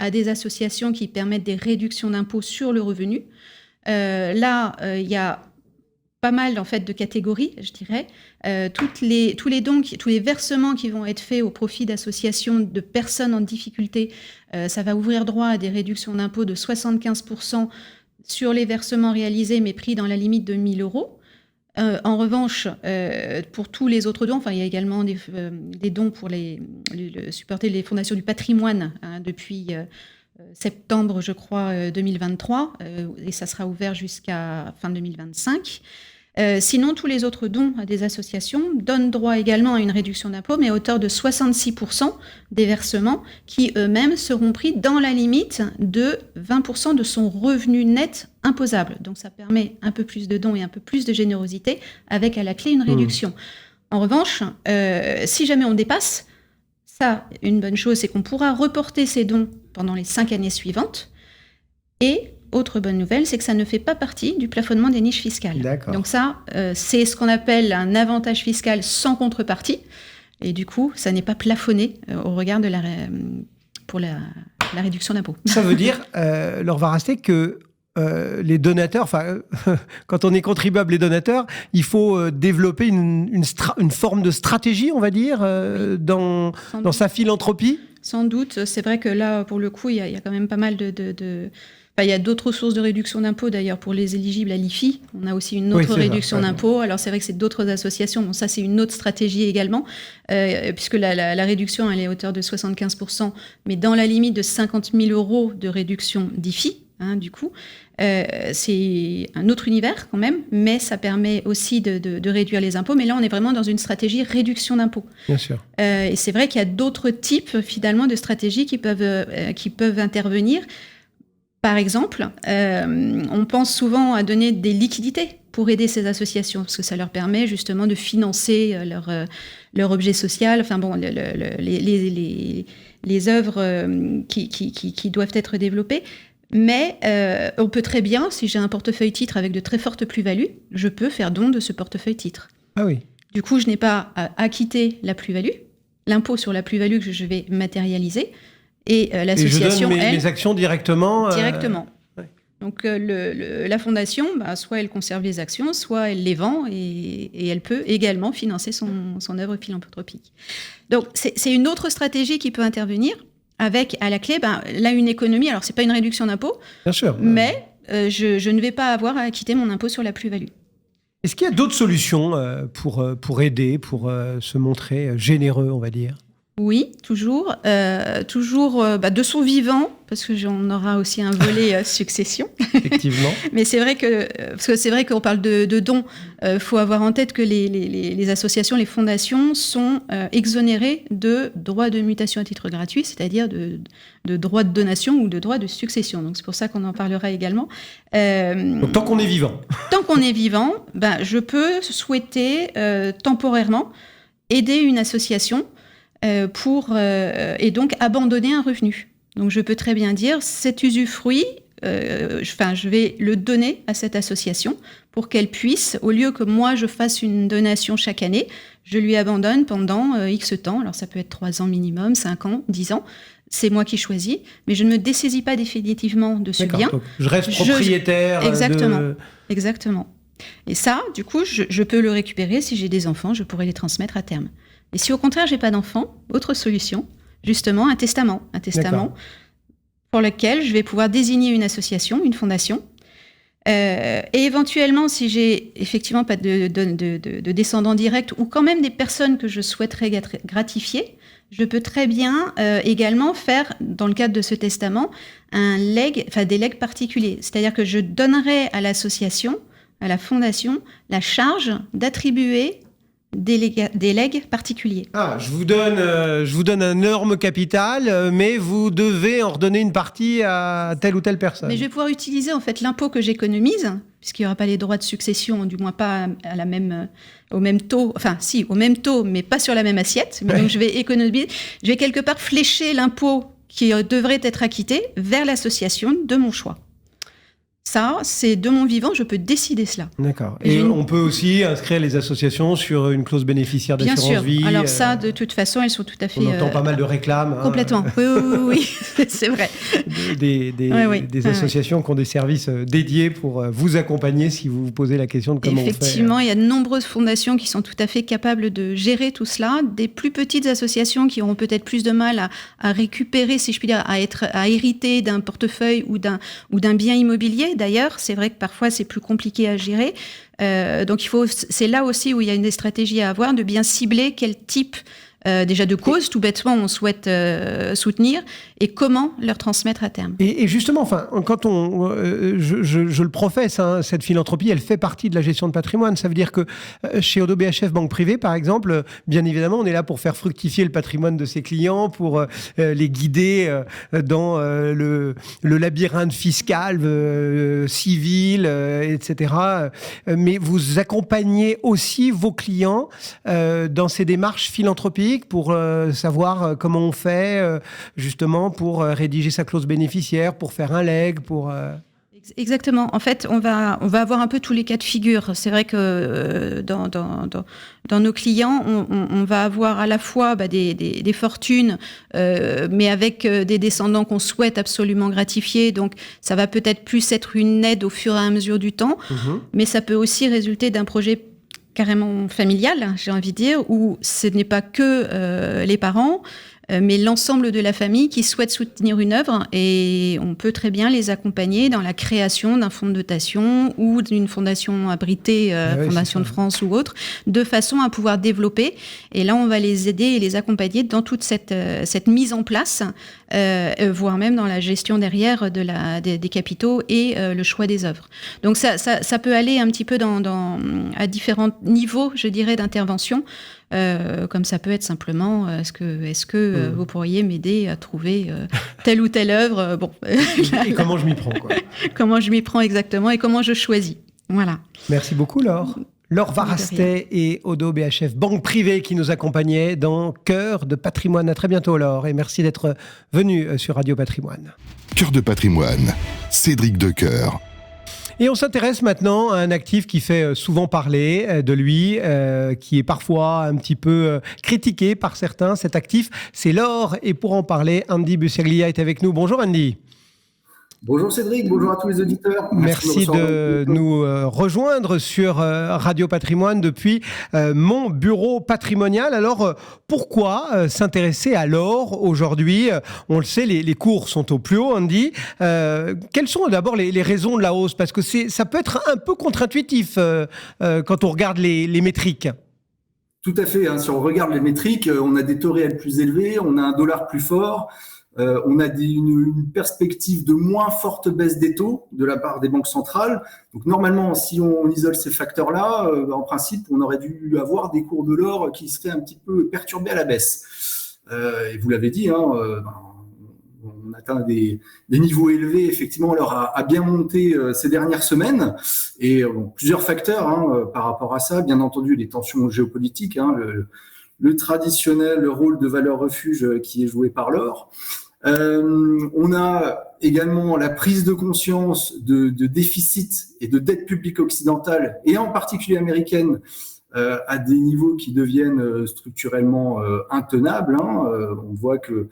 à des associations qui permettent des réductions d'impôts sur le revenu. Là, il y a pas mal en fait de catégories, je dirais. Tous les dons, tous les versements qui vont être faits au profit d'associations de personnes en difficulté, ça va ouvrir droit à des réductions d'impôts de 75% sur les versements réalisés, mais pris dans la limite de 1 000 euros. En revanche, pour tous les autres dons, enfin, il y a également des dons pour supporter les fondations du patrimoine depuis septembre, je crois, 2023, et ça sera ouvert jusqu'à fin 2025. Sinon, tous les autres dons à des associations donnent droit également à une réduction d'impôt, mais à hauteur de 66% des versements qui eux-mêmes seront pris dans la limite de 20% de son revenu net imposable. Donc ça permet un peu plus de dons et un peu plus de générosité, avec à la clé une réduction. En revanche, si jamais on dépasse, ça, une bonne chose, c'est qu'on pourra reporter ces dons pendant les 5 années suivantes. Et autre bonne nouvelle, c'est que ça ne fait pas partie du plafonnement des niches fiscales. D'accord. Donc ça, c'est ce qu'on appelle un avantage fiscal sans contrepartie. Et du coup, ça n'est pas plafonné au regard de pour la réduction d'impôt. Ça veut dire, Laure Varasté, que les donateurs, enfin, quand on est contribuable et donateur, il faut développer une forme de stratégie, on va dire, dans sa philanthropie. Sans doute. C'est vrai que là, pour le coup, il y a quand même pas mal Enfin, il y a d'autres sources de réduction d'impôt, d'ailleurs, pour les éligibles à l'IFI. On a aussi une autre réduction d'impôt. Alors, c'est vrai que c'est d'autres associations. Bon, ça, c'est une autre stratégie également, puisque la réduction, elle est à hauteur de 75%, mais dans la limite de 50 000 euros de réduction d'IFI, du coup. C'est un autre univers, quand même, mais ça permet aussi de réduire les impôts. Mais là, on est vraiment dans une stratégie réduction d'impôts. Bien sûr. Et c'est vrai qu'il y a d'autres types, finalement, de stratégies qui peuvent intervenir. Par exemple, on pense souvent à donner des liquidités pour aider ces associations, parce que ça leur permet justement de financer leur objet social, enfin bon, les œuvres qui doivent être développées. Mais on peut très bien, si j'ai un portefeuille titre avec de très fortes plus-values, je peux faire don de ce portefeuille titre. Ah oui. Du coup, je n'ai pas à acquitter la plus-value, l'impôt sur la plus-value que je vais matérialiser. Et l'association, et je donne mes actions directement. Directement. Ouais. Donc la fondation, soit elle conserve les actions, soit elle les vend et elle peut également financer son œuvre philanthropique. Donc c'est une autre stratégie qui peut intervenir avec à la clé là une économie. Alors c'est pas une réduction d'impôt, bien sûr, mais je ne vais pas avoir à acquitter mon impôt sur la plus-value. Est-ce qu'il y a d'autres solutions pour aider, pour se montrer généreux, on va dire ? Oui, toujours. De son vivant, parce que on aura aussi un volet succession. Effectivement. Mais c'est vrai qu'on parle de dons. Faut avoir en tête que les associations, les fondations sont exonérées de droits de mutation à titre gratuit, c'est-à-dire de droits de donation ou de droits de succession. Donc c'est pour ça qu'on en parlera également. Donc, tant qu'on est vivant. Tant qu'on est vivant, je peux souhaiter temporairement aider une association et donc abandonner un revenu. Donc je peux très bien dire cet usufruit, je vais le donner à cette association pour qu'elle puisse, au lieu que moi je fasse une donation chaque année, je lui abandonne pendant X temps. Alors ça peut être 3 ans minimum, 5 ans, 10 ans. C'est moi qui choisis, mais je ne me dessaisis pas définitivement de ce bien. Donc je reste propriétaire. Exactement. Et ça, du coup, je peux le récupérer. Si j'ai des enfants, je pourrais les transmettre à terme. Et si au contraire, j'ai pas d'enfants, autre solution, justement, un testament pour lequel je vais pouvoir désigner une association, une fondation. Et éventuellement, si j'ai effectivement pas de descendants directs ou quand même des personnes que je souhaiterais gratifier, je peux très bien également faire, dans le cadre de ce testament, des legs particuliers. C'est-à-dire que je donnerai à l'association, à la fondation, la charge d'attribuer des legs particuliers. Je vous donne un énorme capital, mais vous devez en redonner une partie à telle ou telle personne. Mais je vais pouvoir utiliser en fait l'impôt que j'économise, puisqu'il n'y aura pas les droits de succession, du moins pas au même taux, enfin si, au même taux, mais pas sur la même assiette. Mais donc je vais quelque part flécher l'impôt qui devrait être acquitté vers l'association de mon choix. Ça, c'est de mon vivant, je peux décider cela. D'accord. Et on peut aussi inscrire les associations sur une clause bénéficiaire d'assurance vie. Bien sûr. Alors ça, de toute façon, elles sont tout à fait... On entend pas mal de réclames. Complètement. Oui, c'est vrai. Des associations qui ont des services dédiés pour vous accompagner si vous vous posez la question de comment on fait. Effectivement, il y a de nombreuses fondations qui sont tout à fait capables de gérer tout cela. Des plus petites associations qui auront peut-être plus de mal à récupérer, si je puis dire, à hériter d'un portefeuille ou d'un bien immobilier. D'ailleurs, c'est vrai que parfois c'est plus compliqué à gérer. Donc c'est là aussi où il y a une stratégie à avoir, de bien cibler quel type déjà de cause, tout bêtement, on souhaite soutenir et comment leur transmettre à terme. Et justement, quand je le professe, cette philanthropie, elle fait partie de la gestion de patrimoine. Ça veut dire que chez Odo BHF Banque Privée, par exemple, bien évidemment, on est là pour faire fructifier le patrimoine de ses clients, pour les guider dans le labyrinthe fiscal, civil, etc. Mais vous accompagnez aussi vos clients dans ces démarches philanthropiques pour savoir comment on fait justement pour rédiger sa clause bénéficiaire, pour faire un leg, pour... Exactement. En fait, on va avoir un peu tous les cas de figure. C'est vrai que dans nos clients, on va avoir à la fois des fortunes, mais avec des descendants qu'on souhaite absolument gratifier. Donc, ça va peut-être plus être une aide au fur et à mesure du temps, mais ça peut aussi résulter d'un projet carrément familial, j'ai envie de dire, où ce n'est pas que les parents, mais l'ensemble de la famille qui souhaite soutenir une œuvre, et on peut très bien les accompagner dans la création d'un fonds de dotation ou d'une fondation abritée, Fondation de France ou autre, de façon à pouvoir développer. Et là, on va les aider et les accompagner dans toute cette mise en place, voire même dans la gestion derrière des capitaux et le choix des œuvres. Donc ça peut aller un petit peu à différents niveaux, je dirais, d'intervention. Comme ça peut être simplement, est-ce que vous pourriez m'aider à trouver telle ou telle œuvre, et comment je m'y prends, quoi. Comment je m'y prends exactement et comment je choisis. Voilà. Merci beaucoup, Laure. Laure Varastet et Odo BHF Banque Privée qui nous accompagnaient dans Cœur de Patrimoine. À très bientôt, Laure, et merci d'être venue sur Radio Patrimoine. Cœur de Patrimoine, Cédric Decoeur. Et on s'intéresse maintenant à un actif qui fait souvent parler de lui, qui est parfois un petit peu critiqué par certains. Cet actif, c'est l'or. Et pour en parler, Andy Buseglia est avec nous. Bonjour Andy. Bonjour Cédric, bonjour à tous les auditeurs. Merci de nous rejoindre sur Radio Patrimoine depuis mon bureau patrimonial. Alors, pourquoi s'intéresser à l'or aujourd'hui ? On le sait, les cours sont au plus haut, Andy. Quelles sont d'abord les raisons de la hausse ? Parce que ça peut être un peu contre-intuitif quand on regarde les métriques. Tout à fait. Si on regarde les métriques, on a des taux réels plus élevés, on a un dollar plus fort, on a une perspective de moins forte baisse des taux de la part des banques centrales. Donc normalement, si on isole ces facteurs-là, en principe, on aurait dû avoir des cours de l'or qui seraient un petit peu perturbés à la baisse. Et vous l'avez dit, on atteint des niveaux élevés. Effectivement, l'or a bien monté ces dernières semaines. Et plusieurs facteurs par rapport à ça. Bien entendu, les tensions géopolitiques, le traditionnel rôle de valeur refuge qui est joué par l'or. On a également la prise de conscience de déficit et de dette publique occidentale, et en particulier américaine, à des niveaux qui deviennent structurellement intenables. On voit que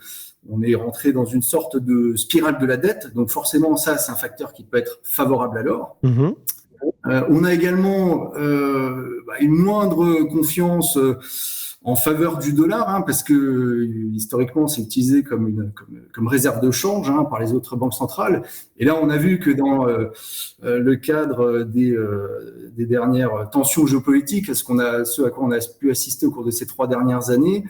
on est rentré dans une sorte de spirale de la dette, donc forcément ça c'est un facteur qui peut être favorable à l'or. On a également une moindre confiance en faveur du dollar, parce que historiquement c'est utilisé comme réserve de change par les autres banques centrales. Et là, on a vu que dans le cadre des dernières tensions géopolitiques, ce à quoi on a pu assister au cours de ces 3 dernières années,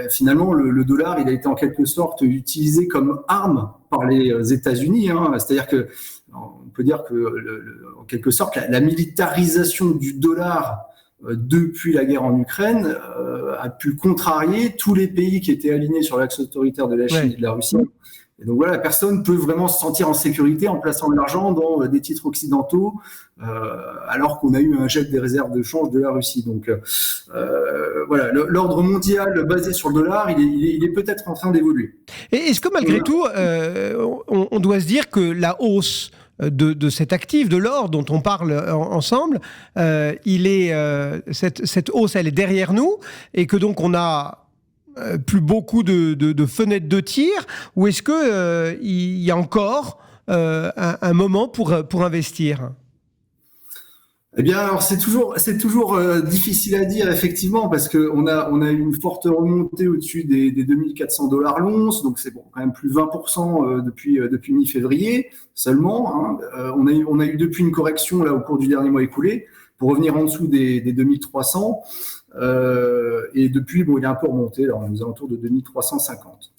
finalement le dollar il a été en quelque sorte utilisé comme arme par les États-Unis. C'est-à-dire que on peut dire que en quelque sorte la militarisation du dollar depuis la guerre en Ukraine, a pu contrarier tous les pays qui étaient alignés sur l'axe autoritaire de la Chine et de la Russie. Et donc voilà, personne peut vraiment se sentir en sécurité en plaçant de l'argent dans des titres occidentaux, alors qu'on a eu un jet des réserves de change de la Russie. Donc voilà, l'ordre mondial basé sur le dollar, il est peut-être en train d'évoluer. Et est-ce que malgré tout, on doit se dire que la hausse de cet actif, de l'or dont on parle ensemble, cette hausse, elle est derrière nous, et que donc on a plus beaucoup de fenêtres de tir, ou est-ce que il y a encore un moment pour investir ? Eh bien, alors c'est toujours difficile à dire effectivement, parce que on a eu une forte remontée au-dessus des $2 400 l'once, donc c'est quand même plus 20% depuis mi-février seulement. On a eu depuis une correction là au cours du dernier mois écoulé pour revenir en dessous des 2300, et depuis il est un peu remonté, là on est aux alentours de 2350.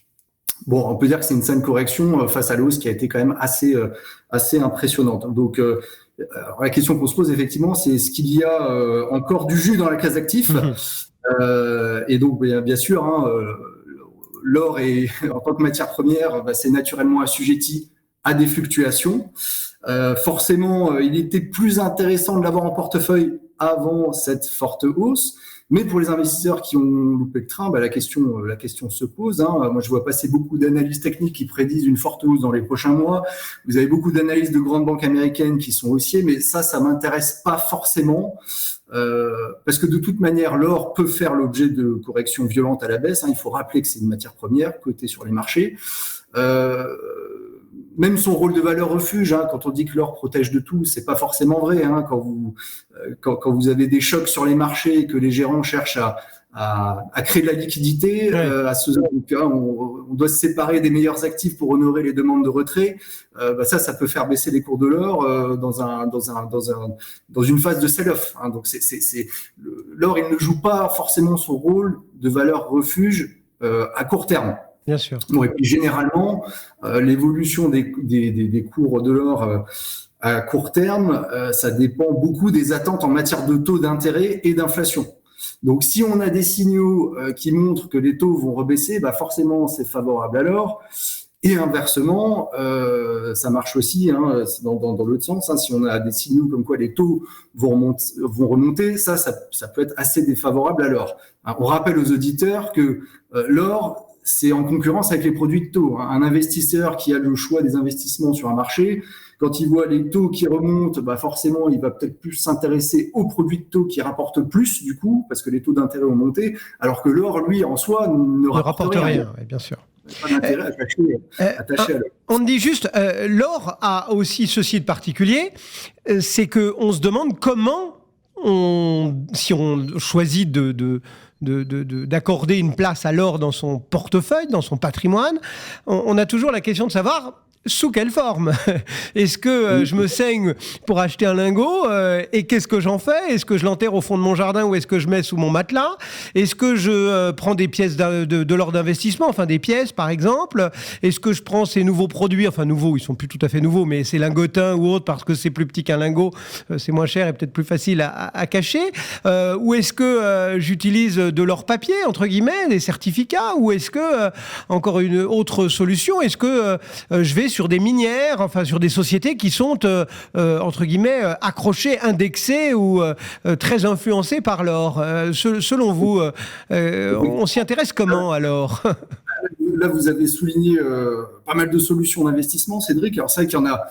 Bon, on peut dire que c'est une saine correction face à la hausse qui a été quand même assez impressionnante. Donc alors, la question qu'on se pose effectivement, c'est est-ce qu'il y a encore du jus dans la classe d'actifs ? Et donc bien sûr, l'or en tant que matière première, c'est naturellement assujetti à des fluctuations. Forcément, il était plus intéressant de l'avoir en portefeuille avant cette forte hausse. Mais pour les investisseurs qui ont loupé le train, la question se pose. Moi, je vois passer beaucoup d'analyses techniques qui prédisent une forte hausse dans les prochains mois. Vous avez beaucoup d'analyses de grandes banques américaines qui sont haussiers, mais ça m'intéresse pas forcément, parce que de toute manière, l'or peut faire l'objet de corrections violentes à la baisse. Il faut rappeler que c'est une matière première cotée sur les marchés. Même son rôle de valeur refuge, quand on dit que l'or protège de tout, c'est pas forcément vrai. Quand vous avez des chocs sur les marchés et que les gérants cherchent à créer de la liquidité, on doit se séparer des meilleurs actifs pour honorer les demandes de retrait. Ça peut faire baisser les cours de l'or dans une phase de sell-off. Donc l'or, il ne joue pas forcément son rôle de valeur refuge à court terme. Bien sûr. Bon, et puis généralement, l'évolution des cours de l'or à court terme, ça dépend beaucoup des attentes en matière de taux d'intérêt et d'inflation. Donc, si on a des signaux qui montrent que les taux vont rebaisser, forcément, c'est favorable à l'or. Et inversement, ça marche aussi dans l'autre sens. Si on a des signaux comme quoi les taux vont remonter, ça peut être assez défavorable à l'or. On rappelle aux auditeurs que l'or, c'est en concurrence avec les produits de taux. Un investisseur qui a le choix des investissements sur un marché, quand il voit les taux qui remontent, forcément, il va peut-être plus s'intéresser aux produits de taux qui rapportent plus, du coup, parce que les taux d'intérêt ont monté, alors que l'or, lui, en soi, ne rapporte rien. Oui, bien sûr. Pas d'intérêt attaché à l'or. On dit juste, l'or a aussi ceci de particulier, c'est qu'on se demande comment, si on choisit d'accorder une place à l'or dans son portefeuille, dans son patrimoine, on a toujours la question de savoir sous quelle forme? Est-ce que je me saigne pour acheter un lingot et qu'est-ce que j'en fais? Est-ce que je l'enterre au fond de mon jardin ou est-ce que je mets sous mon matelas? Est-ce que je prends des pièces de l'ordre d'investissement, enfin des pièces par exemple? Est-ce que je prends ces nouveaux produits, enfin nouveaux, ils sont plus tout à fait nouveaux, mais ces lingotins ou autres parce que c'est plus petit qu'un lingot, c'est moins cher et peut-être plus facile à cacher? Ou est-ce que j'utilise de l'or papier, entre guillemets, des certificats? Ou est-ce que, encore une autre solution, est-ce que je vais sur des minières, enfin sur des sociétés qui sont entre guillemets accrochées, indexées ou très influencées par l'or. Selon vous, on s'y intéresse comment alors? Là, vous avez souligné pas mal de solutions d'investissement, Cédric. Alors c'est vrai qu'il y en a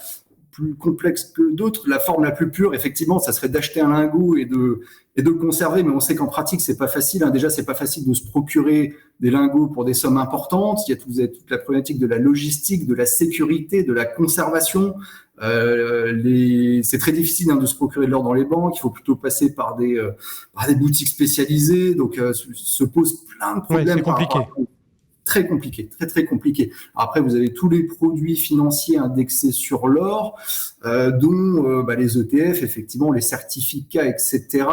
plus complexes que d'autres. La forme la plus pure, effectivement, ça serait d'acheter un lingot et de le conserver, mais on sait qu'en pratique, c'est pas facile. Déjà, c'est pas facile de se procurer des lingots pour des sommes importantes. Vous avez toute la problématique de la logistique, de la sécurité, de la conservation. C'est très difficile de se procurer de l'or dans les banques. Il faut plutôt passer par des boutiques spécialisées. Donc, se pose plein de problèmes. C'est compliqué. Très compliqué, très compliqué. Après, vous avez tous les produits financiers indexés sur l'or, dont les ETF, effectivement, les certificats, etc.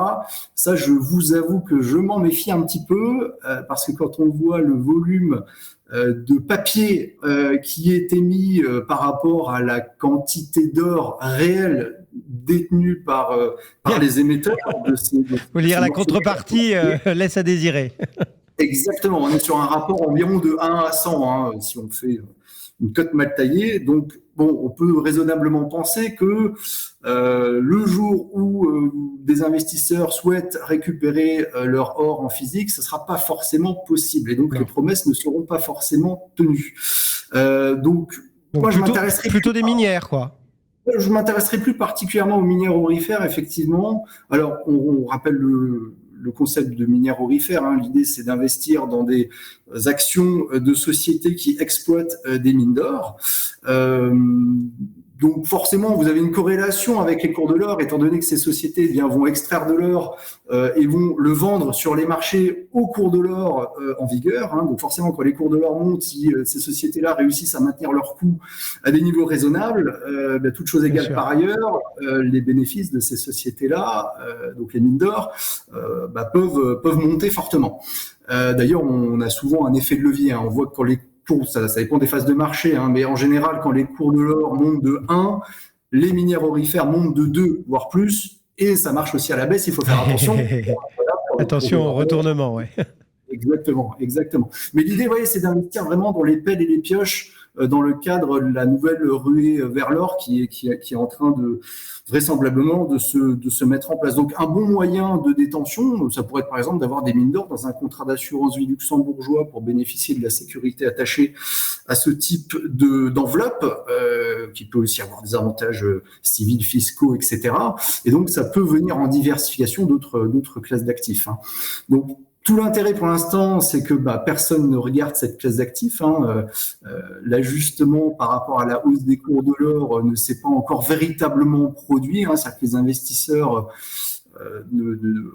Ça, je vous avoue que je m'en méfie un petit peu, parce que quand on voit le volume de papier qui est émis par rapport à la quantité d'or réelle détenue par les émetteurs. Faut lire la contrepartie, laisse à désirer. Exactement, on est sur un rapport environ de 1 à 100, si on fait une cote mal taillée. Donc, on peut raisonnablement penser que le jour où des investisseurs souhaitent récupérer leur or en physique, ce ne sera pas forcément possible. Et donc, les promesses ne seront pas forcément tenues. Donc moi, je m'intéresserai plutôt des minières, quoi. Je m'intéresserai plus particulièrement aux minières aurifères, effectivement. Alors, on rappelle le concept de minière aurifère. L'idée, c'est d'investir dans des actions de sociétés qui exploitent des mines d'or. Donc forcément, vous avez une corrélation avec les cours de l'or, étant donné que ces sociétés vont extraire de l'or et vont le vendre sur les marchés au cours de l'or en vigueur. Donc forcément, quand les cours de l'or montent, si ces sociétés-là réussissent à maintenir leurs coûts à des niveaux raisonnables, toutes choses égales par ailleurs, les bénéfices de ces sociétés-là, donc les mines d'or, peuvent monter fortement. D'ailleurs, on a souvent un effet de levier. On voit que quand les ça dépend des phases de marché, mais en général, quand les cours de l'or montent de 1, les minières aurifères montent de 2, voire plus, et ça marche aussi à la baisse, il faut faire attention. Attention au retournement, ouais. Exactement. Mais l'idée, c'est d'investir vraiment dans les pelles et les pioches dans le cadre de la nouvelle ruée vers l'or qui est en train de vraisemblablement de se mettre en place. Donc, un bon moyen de détention, ça pourrait être par exemple d'avoir des mines d'or dans un contrat d'assurance vie luxembourgeois pour bénéficier de la sécurité attachée à ce type d'enveloppe, qui peut aussi avoir des avantages civils, fiscaux, etc. Et donc, ça peut venir en diversification d'autres classes d'actifs. Donc, tout l'intérêt pour l'instant, c'est que personne ne regarde cette classe d'actifs. L'ajustement par rapport à la hausse des cours de l'or ne s'est pas encore véritablement produit. C'est-à-dire que les investisseurs,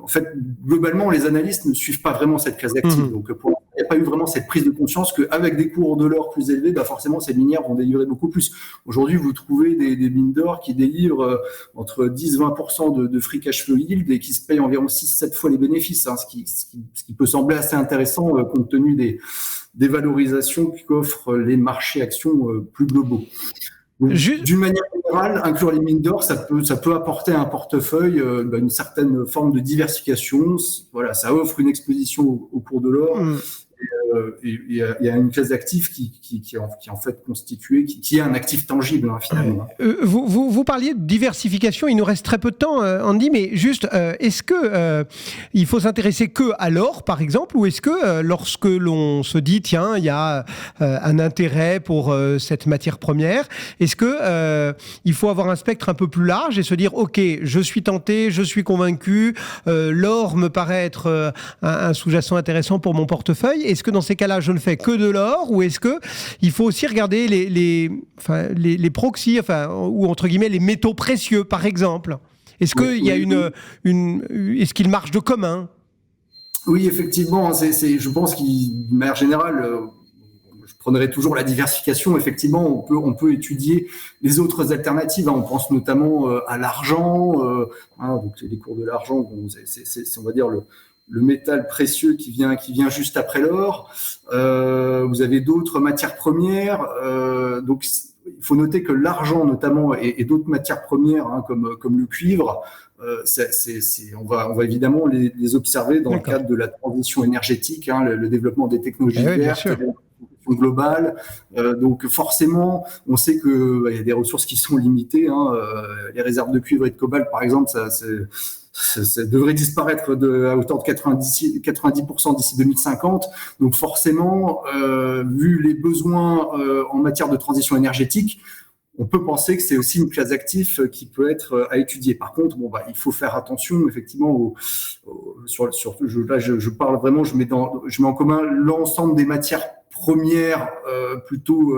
en fait, globalement, les analystes ne suivent pas vraiment cette classe d'actifs. Donc, il n'y a pas eu vraiment cette prise de conscience qu'avec des cours de l'or plus élevés, forcément, ces minières vont délivrer beaucoup plus. Aujourd'hui, vous trouvez des mines d'or qui délivrent entre 10-20% de free cash flow yield et qui se payent environ 6-7 fois les bénéfices, ce qui peut sembler assez intéressant compte tenu des valorisations qu'offrent les marchés actions plus globaux. D'une manière générale, inclure les mines d'or, ça peut apporter à un portefeuille une certaine forme de diversification. Voilà, ça offre une exposition au cours de l'or. Il y a une classe d'actifs qui est en fait constituée, qui est un actif tangible finalement. Vous parliez de diversification, il nous reste très peu de temps, Andy, mais juste, est-ce que il faut s'intéresser que à l'or, par exemple, ou est-ce que lorsque l'on se dit, tiens, il y a un intérêt pour cette matière première, est-ce que il faut avoir un spectre un peu plus large et se dire, ok, je suis tenté, je suis convaincu, l'or me paraît être un sous-jacent intéressant pour mon portefeuille. Est-ce que dans ces cas-là, je ne fais que de l'or, ou est-ce que il faut aussi regarder les proxys, ou entre guillemets les métaux précieux, par exemple? Est-ce qu'il y a est-ce qu'il marche de commun? Oui, effectivement, je pense d'une manière générale, je prendrait toujours la diversification. Effectivement, on peut étudier les autres alternatives. On pense notamment à l'argent. Donc les cours de l'argent, c'est on va dire le métal précieux qui vient juste après l'or. Vous avez d'autres matières premières. Donc il faut noter que l'argent notamment et d'autres matières premières comme le cuivre, on va évidemment les observer dans le cadre de la transition énergétique, le développement des technologies vertes, globale. Donc forcément, on sait que y a des ressources qui sont limitées. Les réserves de cuivre et de cobalt, par exemple, ça devrait disparaître à hauteur de 90% d'ici 2050. Donc forcément, vu les besoins en matière de transition énergétique, on peut penser que c'est aussi une classe d'actifs qui peut être à étudier. Par contre, il faut faire attention effectivement je parle vraiment, je mets en commun l'ensemble des matières premières plutôt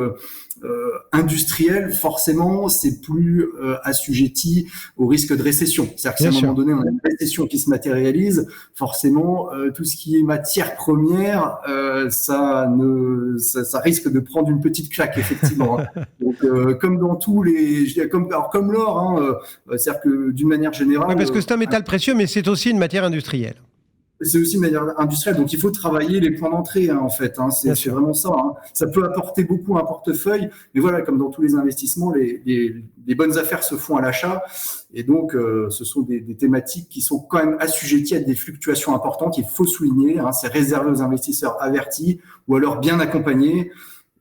industrielles. Forcément, c'est plus assujetti au risque de récession. C'est-à-dire que si à un moment donné on a une récession qui se matérialise, forcément tout ce qui est matière première, ça risque de prendre une petite claque effectivement. Donc comme dans tous comme l'or, c'est-à-dire que d'une manière générale. Oui, parce que c'est un métal précieux, mais c'est aussi une matière industrielle. C'est aussi une manière industrielle, donc il faut travailler les points d'entrée en fait. C'est vraiment ça. Ça peut apporter beaucoup à un portefeuille, mais voilà, comme dans tous les investissements, les bonnes affaires se font à l'achat, et donc ce sont des thématiques qui sont quand même assujetties à des fluctuations importantes. Il faut souligner, c'est réservé aux investisseurs avertis ou alors bien accompagnés.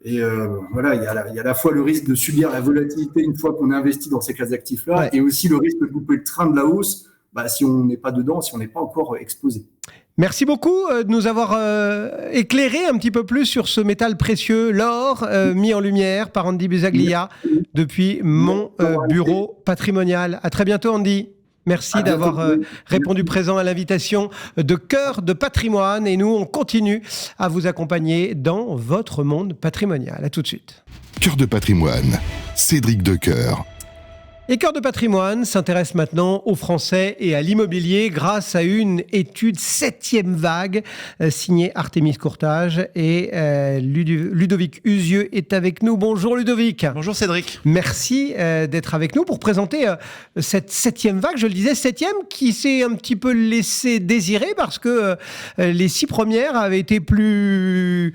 Et voilà, il y a à la fois le risque de subir la volatilité une fois qu'on est investi dans ces classes d'actifs-là, et aussi le risque de louper le train de la hausse. Si on n'est pas dedans, si on n'est pas encore exposé. Merci beaucoup de nous avoir éclairé un petit peu plus sur ce métal précieux, l'or, mis en lumière par Andy Busaglia depuis mon bureau patrimonial. À très bientôt, Andy. Merci d'avoir répondu présent à l'invitation de Cœur de Patrimoine. Et nous, on continue à vous accompagner dans votre monde patrimonial. À tout de suite. Cœur de Patrimoine, Cédric Decoeur. Et Cœur de Patrimoine s'intéresse maintenant aux Français et à l'immobilier grâce à une étude 7e vague signée Artémis Courtage, et Ludovic Usieux est avec nous. Bonjour Ludovic. Bonjour Cédric. Merci d'être avec nous pour présenter cette 7e vague, je le disais, 7e, qui s'est un petit peu laissé désirer parce que les 6 premières avaient été plus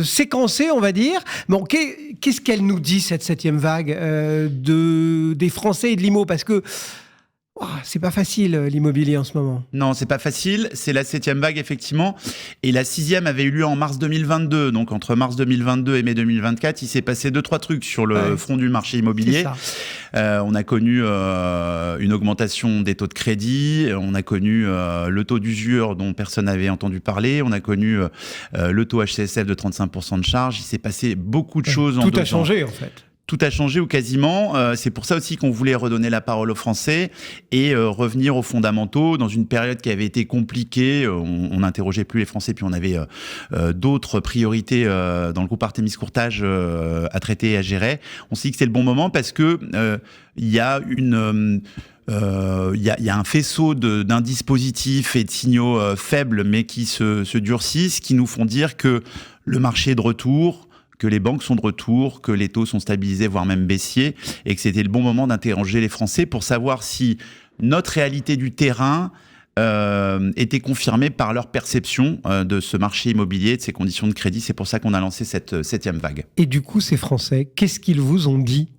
séquencées, on va dire. Bon, qu'est-ce qu'elle nous dit, cette 7e vague des Français et de l'IMO, parce que c'est pas facile l'immobilier en ce moment. Non, c'est pas facile, c'est la 7e vague effectivement, et la 6e avait eu lieu en mars 2022, donc entre mars 2022 et mai 2024, il s'est passé 2-3 trucs sur le front du marché immobilier. On a connu une augmentation des taux de crédit, on a connu le taux d'usure dont personne n'avait entendu parler, on a connu le taux HCSF de 35% de charge, il s'est passé beaucoup de choses en 2 ans. Tout a changé en fait. Tout a changé ou quasiment. C'est pour ça aussi qu'on voulait redonner la parole aux Français et revenir aux fondamentaux dans une période qui avait été compliquée. On n'interrogeait plus les Français, puis on avait d'autres priorités dans le groupe Artémis Courtage à traiter et à gérer. On s'est dit que c'est le bon moment parce que il y a un faisceau d'un dispositif et de signaux faibles, mais qui se durcissent, qui nous font dire que le marché est de retour, que les banques sont de retour, que les taux sont stabilisés, voire même baissiers, et que c'était le bon moment d'interroger les Français pour savoir si notre réalité du terrain était confirmée par leur perception de ce marché immobilier, de ces conditions de crédit. C'est pour ça qu'on a lancé cette 7e vague. Et du coup, ces Français, qu'est-ce qu'ils vous ont dit ?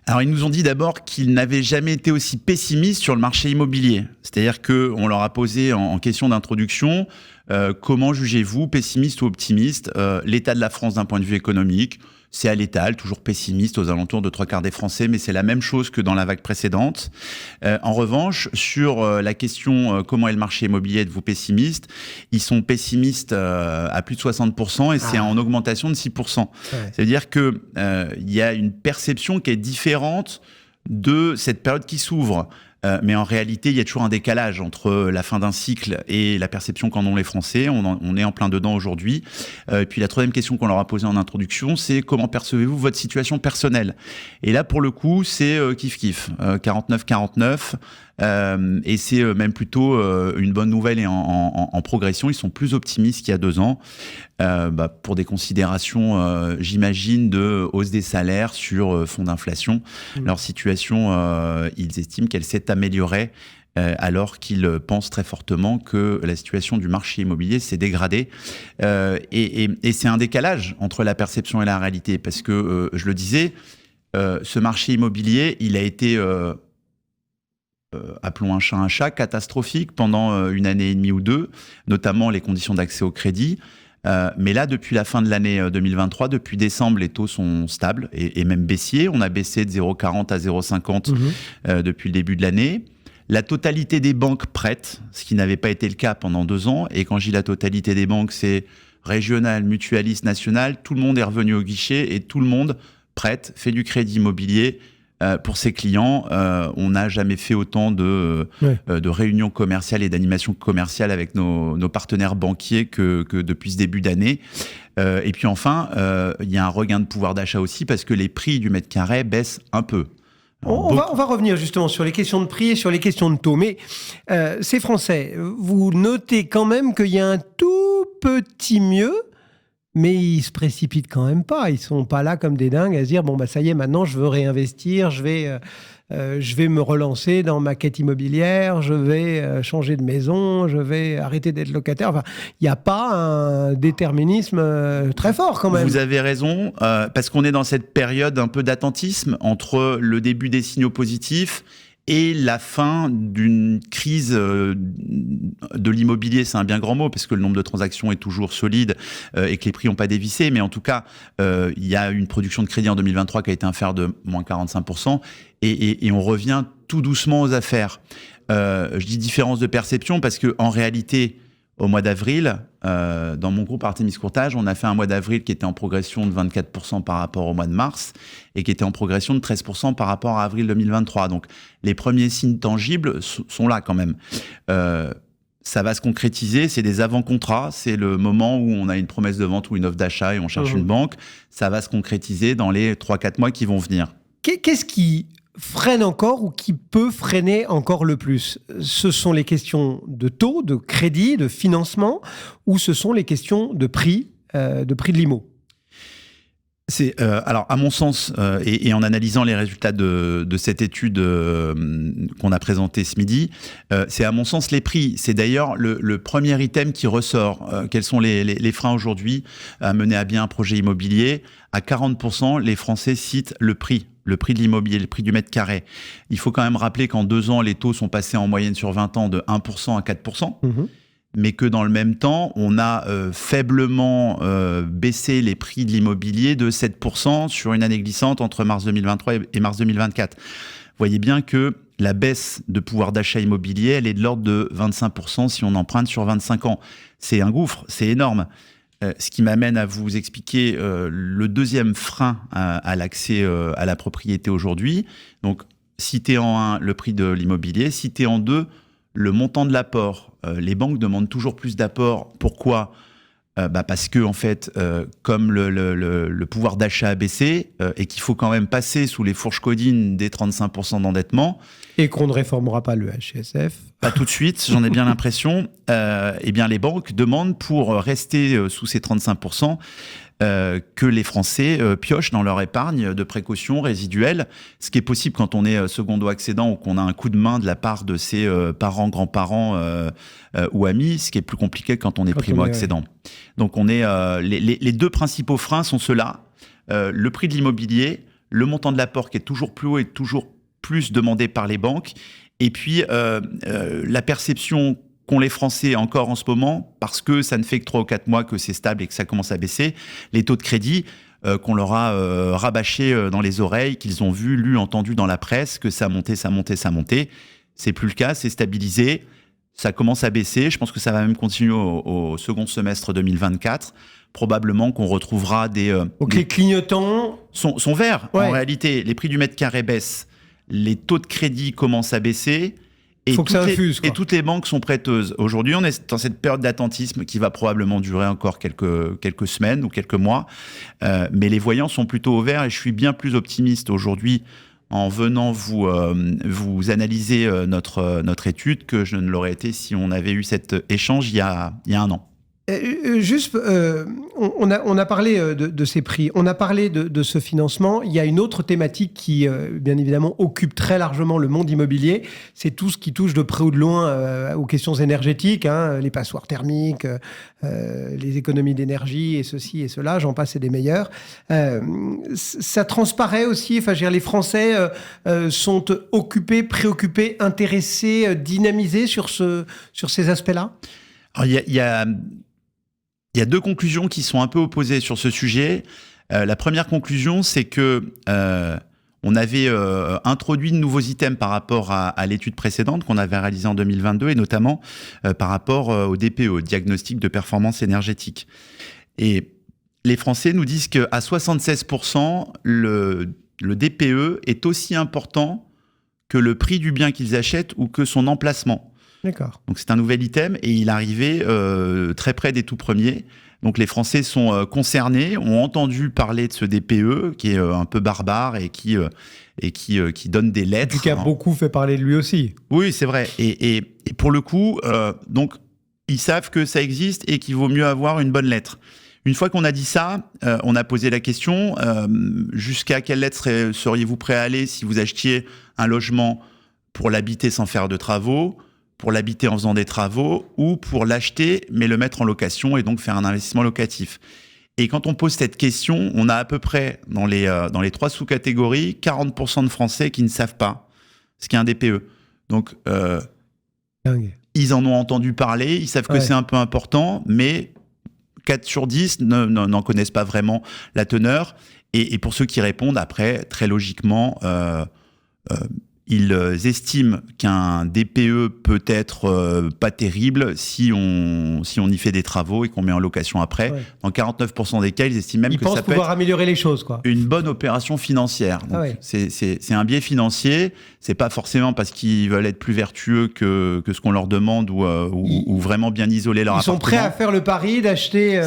Alors, ils nous ont dit d'abord qu'ils n'avaient jamais été aussi pessimistes sur le marché immobilier. C'est-à-dire qu'on leur a posé en question d'introduction comment jugez-vous, pessimiste ou optimiste, l'état de la France d'un point de vue économique ? C'est à l'étal, toujours pessimiste, aux alentours de 3/4 des Français, mais c'est la même chose que dans la vague précédente. En revanche, sur la question comment est le marché immobilier, êtes-vous pessimiste ? Ils sont pessimistes à plus de 60% et c'est en augmentation de 6%. C'est-à-dire qu'il y a une perception qui est différente de cette période qui s'ouvre. Mais en réalité, il y a toujours un décalage entre la fin d'un cycle et la perception qu'en ont les Français. On est en plein dedans aujourd'hui. Et puis la troisième question qu'on leur a posée en introduction, c'est comment percevez-vous votre situation personnelle ? Et là, pour le coup, c'est kiff-kiff, 49-49. Et c'est même plutôt une bonne nouvelle et en progression. Ils sont plus optimistes qu'il y a 2 ans pour des considérations, j'imagine, de hausse des salaires sur fond d'inflation. Leur situation, ils estiment qu'elle s'est améliorée alors qu'ils pensent très fortement que la situation du marché immobilier s'est dégradée. Et c'est un décalage entre la perception et la réalité parce que, je le disais, ce marché immobilier, il a été... appelons un chat, catastrophique pendant 1 année et demie ou 2, notamment les conditions d'accès au crédit. Mais là, depuis la fin de l'année 2023, depuis décembre, les taux sont stables et même baissiers. On a baissé de 0,40 à 0,50 depuis le début de l'année. La totalité des banques prêtent, ce qui n'avait pas été le cas pendant 2 ans. Et quand je dis la totalité des banques, c'est régional, mutualiste, national. Tout le monde est revenu au guichet et tout le monde prête, fait du crédit immobilier pour ses clients. On n'a jamais fait autant de réunions commerciales et d'animations commerciales avec nos partenaires banquiers que depuis ce début d'année. Et puis enfin, il y a un regain de pouvoir d'achat aussi parce que les prix du mètre carré baissent un peu. On va revenir justement sur les questions de prix et sur les questions de taux. Mais ces Français, vous notez quand même qu'il y a un tout petit mieux, mais ils se précipitent quand même pas. Ils sont pas là comme des dingues à se dire bon bah ça y est, maintenant je veux réinvestir, je vais me relancer dans ma quête immobilière, je vais changer de maison, je vais arrêter d'être locataire. Enfin, il n'y a pas un déterminisme très fort quand même. Vous avez raison, parce qu'on est dans cette période un peu d'attentisme entre le début des signaux positifs et la fin d'une crise de l'immobilier. C'est un bien grand mot, parce que le nombre de transactions est toujours solide et que les prix n'ont pas dévissé. Mais en tout cas, il y a une production de crédit en 2023 qui a été inférieure de moins 45%. Et on revient tout doucement aux affaires. Je dis différence de perception parce qu'en réalité, au mois d'avril, dans mon groupe Artemis Courtage, on a fait un mois d'avril qui était en progression de 24% par rapport au mois de mars et qui était en progression de 13% par rapport à avril 2023. Donc, les premiers signes tangibles sont là quand même. Ça va se concrétiser, c'est des avant-contrats, c'est le moment où on a une promesse de vente ou une offre d'achat et on cherche une banque. Ça va se concrétiser dans les 3-4 mois qui vont venir. Qu'est-ce qui freine encore ou qui peut freiner encore le plus? Ce sont les questions de taux, de crédit, de financement, ou ce sont les questions de prix de l'IMO? Alors, à mon sens, et en analysant les résultats de cette étude qu'on a présentée ce midi, c'est à mon sens les prix. C'est d'ailleurs le premier item qui ressort. Quels sont les freins aujourd'hui à mener à bien un projet immobilier? À 40%, les Français citent le prix de l'immobilier, le prix du mètre carré. Il faut quand même rappeler qu'en 2 ans, les taux sont passés en moyenne sur 20 ans de 1% à 4%. Mais que dans le même temps, on a faiblement baissé les prix de l'immobilier de 7% sur une année glissante entre mars 2023 et mars 2024. Vous voyez bien que la baisse de pouvoir d'achat immobilier, elle est de l'ordre de 25% si on emprunte sur 25 ans. C'est un gouffre, c'est énorme. Ce qui m'amène à vous expliquer le deuxième frein à l'accès à la propriété aujourd'hui. Donc, cité en 1, le prix de l'immobilier, cité en 2, le montant de l'apport. Les banques demandent toujours plus d'apport. Pourquoi ? Parce que, en fait, comme le pouvoir d'achat a baissé et qu'il faut quand même passer sous les fourches codines des 35% d'endettement. Et qu'on ne réformera pas le HCSF. Pas tout de suite, j'en ai bien l'impression. Eh bien, les banques demandent pour rester sous ces 35%. Que les Français piochent dans leur épargne de précaution résiduelle, ce qui est possible quand on est secondo-accédant ou qu'on a un coup de main de la part de ses parents, grands-parents ou amis, ce qui est plus compliqué quand on est primo-accédant. Donc on est, les 2 principaux freins sont ceux-là, le prix de l'immobilier, le montant de l'apport qui est toujours plus haut et toujours plus demandé par les banques, et puis la perception qu'ont les Français encore en ce moment, parce que ça ne fait que 3 ou 4 mois que c'est stable et que ça commence à baisser, les taux de crédit qu'on leur a rabâchés dans les oreilles, qu'ils ont vu, lu, entendu dans la presse, que ça montait. C'est plus le cas, c'est stabilisé, ça commence à baisser. Je pense que ça va même continuer au second semestre 2024. Probablement qu'on retrouvera Donc les clignotants sont verts. En réalité, les prix du mètre carré baissent. les taux de crédit commencent à baisser. Et, et toutes les banques sont prêteuses. Aujourd'hui, on est dans cette période d'attentisme qui va probablement durer encore quelques semaines ou quelques mois. Mais les voyants sont plutôt au vert et je suis bien plus optimiste aujourd'hui en venant vous analyser notre étude que je ne l'aurais été si on avait eu cet échange il y a un an. On a parlé de ces prix, on a parlé de ce financement. Il y a une autre thématique qui, bien évidemment, occupe très largement le monde immobilier. C'est tout ce qui touche de près ou de loin aux questions énergétiques, les passoires thermiques, les économies d'énergie et ceci et cela, j'en passe et des meilleurs. Ça transparaît aussi, les Français sont occupés, préoccupés, intéressés, dynamisés sur ces aspects-là. Alors, il y a deux conclusions qui sont un peu opposées sur ce sujet. La première conclusion, c'est que on avait introduit de nouveaux items par rapport à l'étude précédente qu'on avait réalisée en 2022 et notamment par rapport au DPE, au diagnostic de performance énergétique. Et les Français nous disent qu'à 76%, le DPE est aussi important que le prix du bien qu'ils achètent ou que son emplacement. D'accord. Donc c'est un nouvel item et il arrivait très près des tout premiers. Donc les Français sont concernés, ont entendu parler de ce DPE qui est un peu barbare et qui donne des lettres. Qui a beaucoup fait parler de lui aussi. Oui, c'est vrai. Et pour le coup, donc ils savent que ça existe et qu'il vaut mieux avoir une bonne lettre. Une fois qu'on a dit ça, on a posé la question jusqu'à quelle lettre seriez-vous prêt à aller si vous achetiez un logement pour l'habiter sans faire de travaux, pour l'habiter en faisant des travaux ou pour l'acheter mais le mettre en location et donc faire un investissement locatif. Et quand on pose cette question, on a à peu près dans les trois sous-catégories 40% de Français qui ne savent pas ce qu'est un DPE. Donc ils en ont entendu parler, ils savent que c'est un peu important, mais 4 sur 10 n'en connaissent pas vraiment la teneur. Et pour ceux qui répondent, après, très logiquement, ils estiment qu'un DPE peut être pas terrible si on y fait des travaux et qu'on met en location après. Ouais. Dans 49% des cas, ils estiment même que ça peut être améliorer les choses, quoi. Une bonne opération financière. Donc, c'est un biais financier. C'est pas forcément parce qu'ils veulent être plus vertueux que ce qu'on leur demande ou vraiment bien isoler leur appartement. Ils sont prêts à faire le pari d'acheter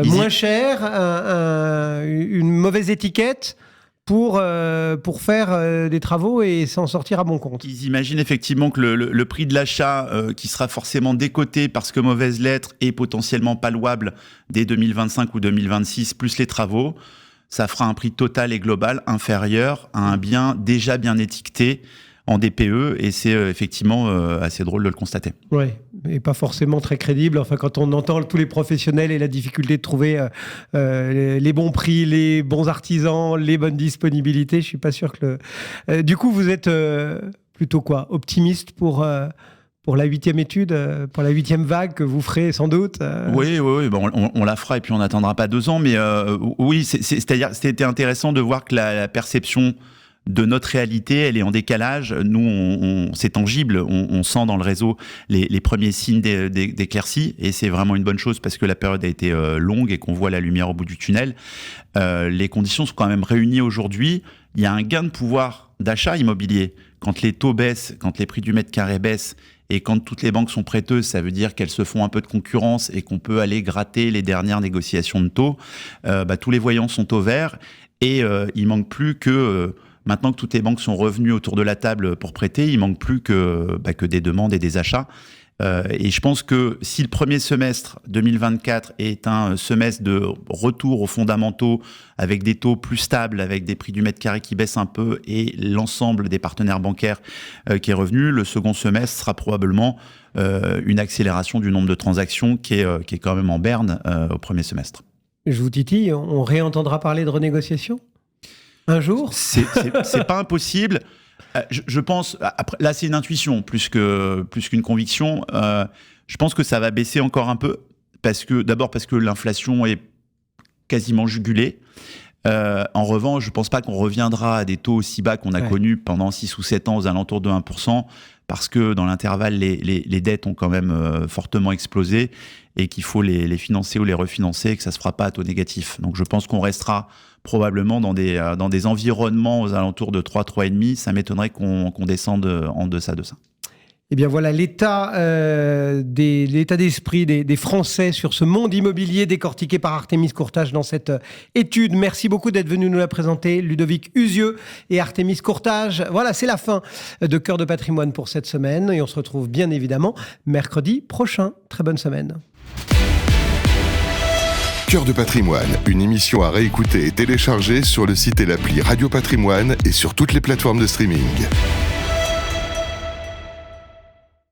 moins cher, une mauvaise étiquette pour faire des travaux et s'en sortir à bon compte. Ils imaginent effectivement que le prix de l'achat qui sera forcément décoté parce que mauvaise lettre et potentiellement pas louable dès 2025 ou 2026, plus les travaux, ça fera un prix total et global inférieur à un bien déjà bien étiqueté en DPE, et c'est effectivement assez drôle de le constater. Oui, et pas forcément très crédible. Enfin, quand on entend tous les professionnels et la difficulté de trouver les bons prix, les bons artisans, les bonnes disponibilités, je suis pas sûr que du coup, vous êtes plutôt quoi, optimiste pour la 8e étude, pour la 8e vague que vous ferez sans doute Oui, bon, on la fera et puis on n'attendra pas 2 ans, mais oui, c'est-à-dire c'était intéressant de voir que la perception de notre réalité, elle est en décalage. Nous, c'est tangible, on sent dans le réseau les premiers signes d'éclaircie, et c'est vraiment une bonne chose parce que la période a été longue et qu'on voit la lumière au bout du tunnel. Les conditions sont quand même réunies aujourd'hui. Il y a un gain de pouvoir d'achat immobilier. Quand les taux baissent, quand les prix du mètre carré baissent, et quand toutes les banques sont prêteuses, ça veut dire qu'elles se font un peu de concurrence et qu'on peut aller gratter les dernières négociations de taux. Tous les voyants sont au vert, et il manque plus que... Maintenant que toutes les banques sont revenues autour de la table pour prêter, il ne manque plus que des demandes et des achats. Et je pense que si le premier semestre 2024 est un semestre de retour aux fondamentaux, avec des taux plus stables, avec des prix du mètre carré qui baissent un peu et l'ensemble des partenaires bancaires qui est revenu, le second semestre sera probablement une accélération du nombre de transactions qui est quand même en berne au premier semestre. Je vous titille, on réentendra parler de renégociation ? Un jour ? C'est pas impossible. Je pense, après, là c'est une intuition plus qu'une conviction. Je pense que ça va baisser encore un peu, d'abord parce que l'inflation est quasiment jugulée. En revanche, je pense pas qu'on reviendra à des taux aussi bas qu'on a connus pendant 6 ou 7 ans aux alentours de 1%, parce que dans l'intervalle, les dettes ont quand même fortement explosé et qu'il faut les financer ou les refinancer et que ça ne se fera pas à taux négatif. Donc je pense qu'on restera probablement dans des environnements aux alentours de 3, 3,5. Ça m'étonnerait qu'on descende en deçà de ça. Eh bien voilà l'état d'esprit des Français sur ce monde immobilier décortiqué par Artémis Courtage dans cette étude. Merci beaucoup d'être venu nous la présenter, Ludovic Usieux et Artémis Courtage. Voilà, c'est la fin de Cœur de Patrimoine pour cette semaine et on se retrouve bien évidemment mercredi prochain. Très bonne semaine. Cœur de Patrimoine, une émission à réécouter et télécharger sur le site et l'appli Radio Patrimoine et sur toutes les plateformes de streaming.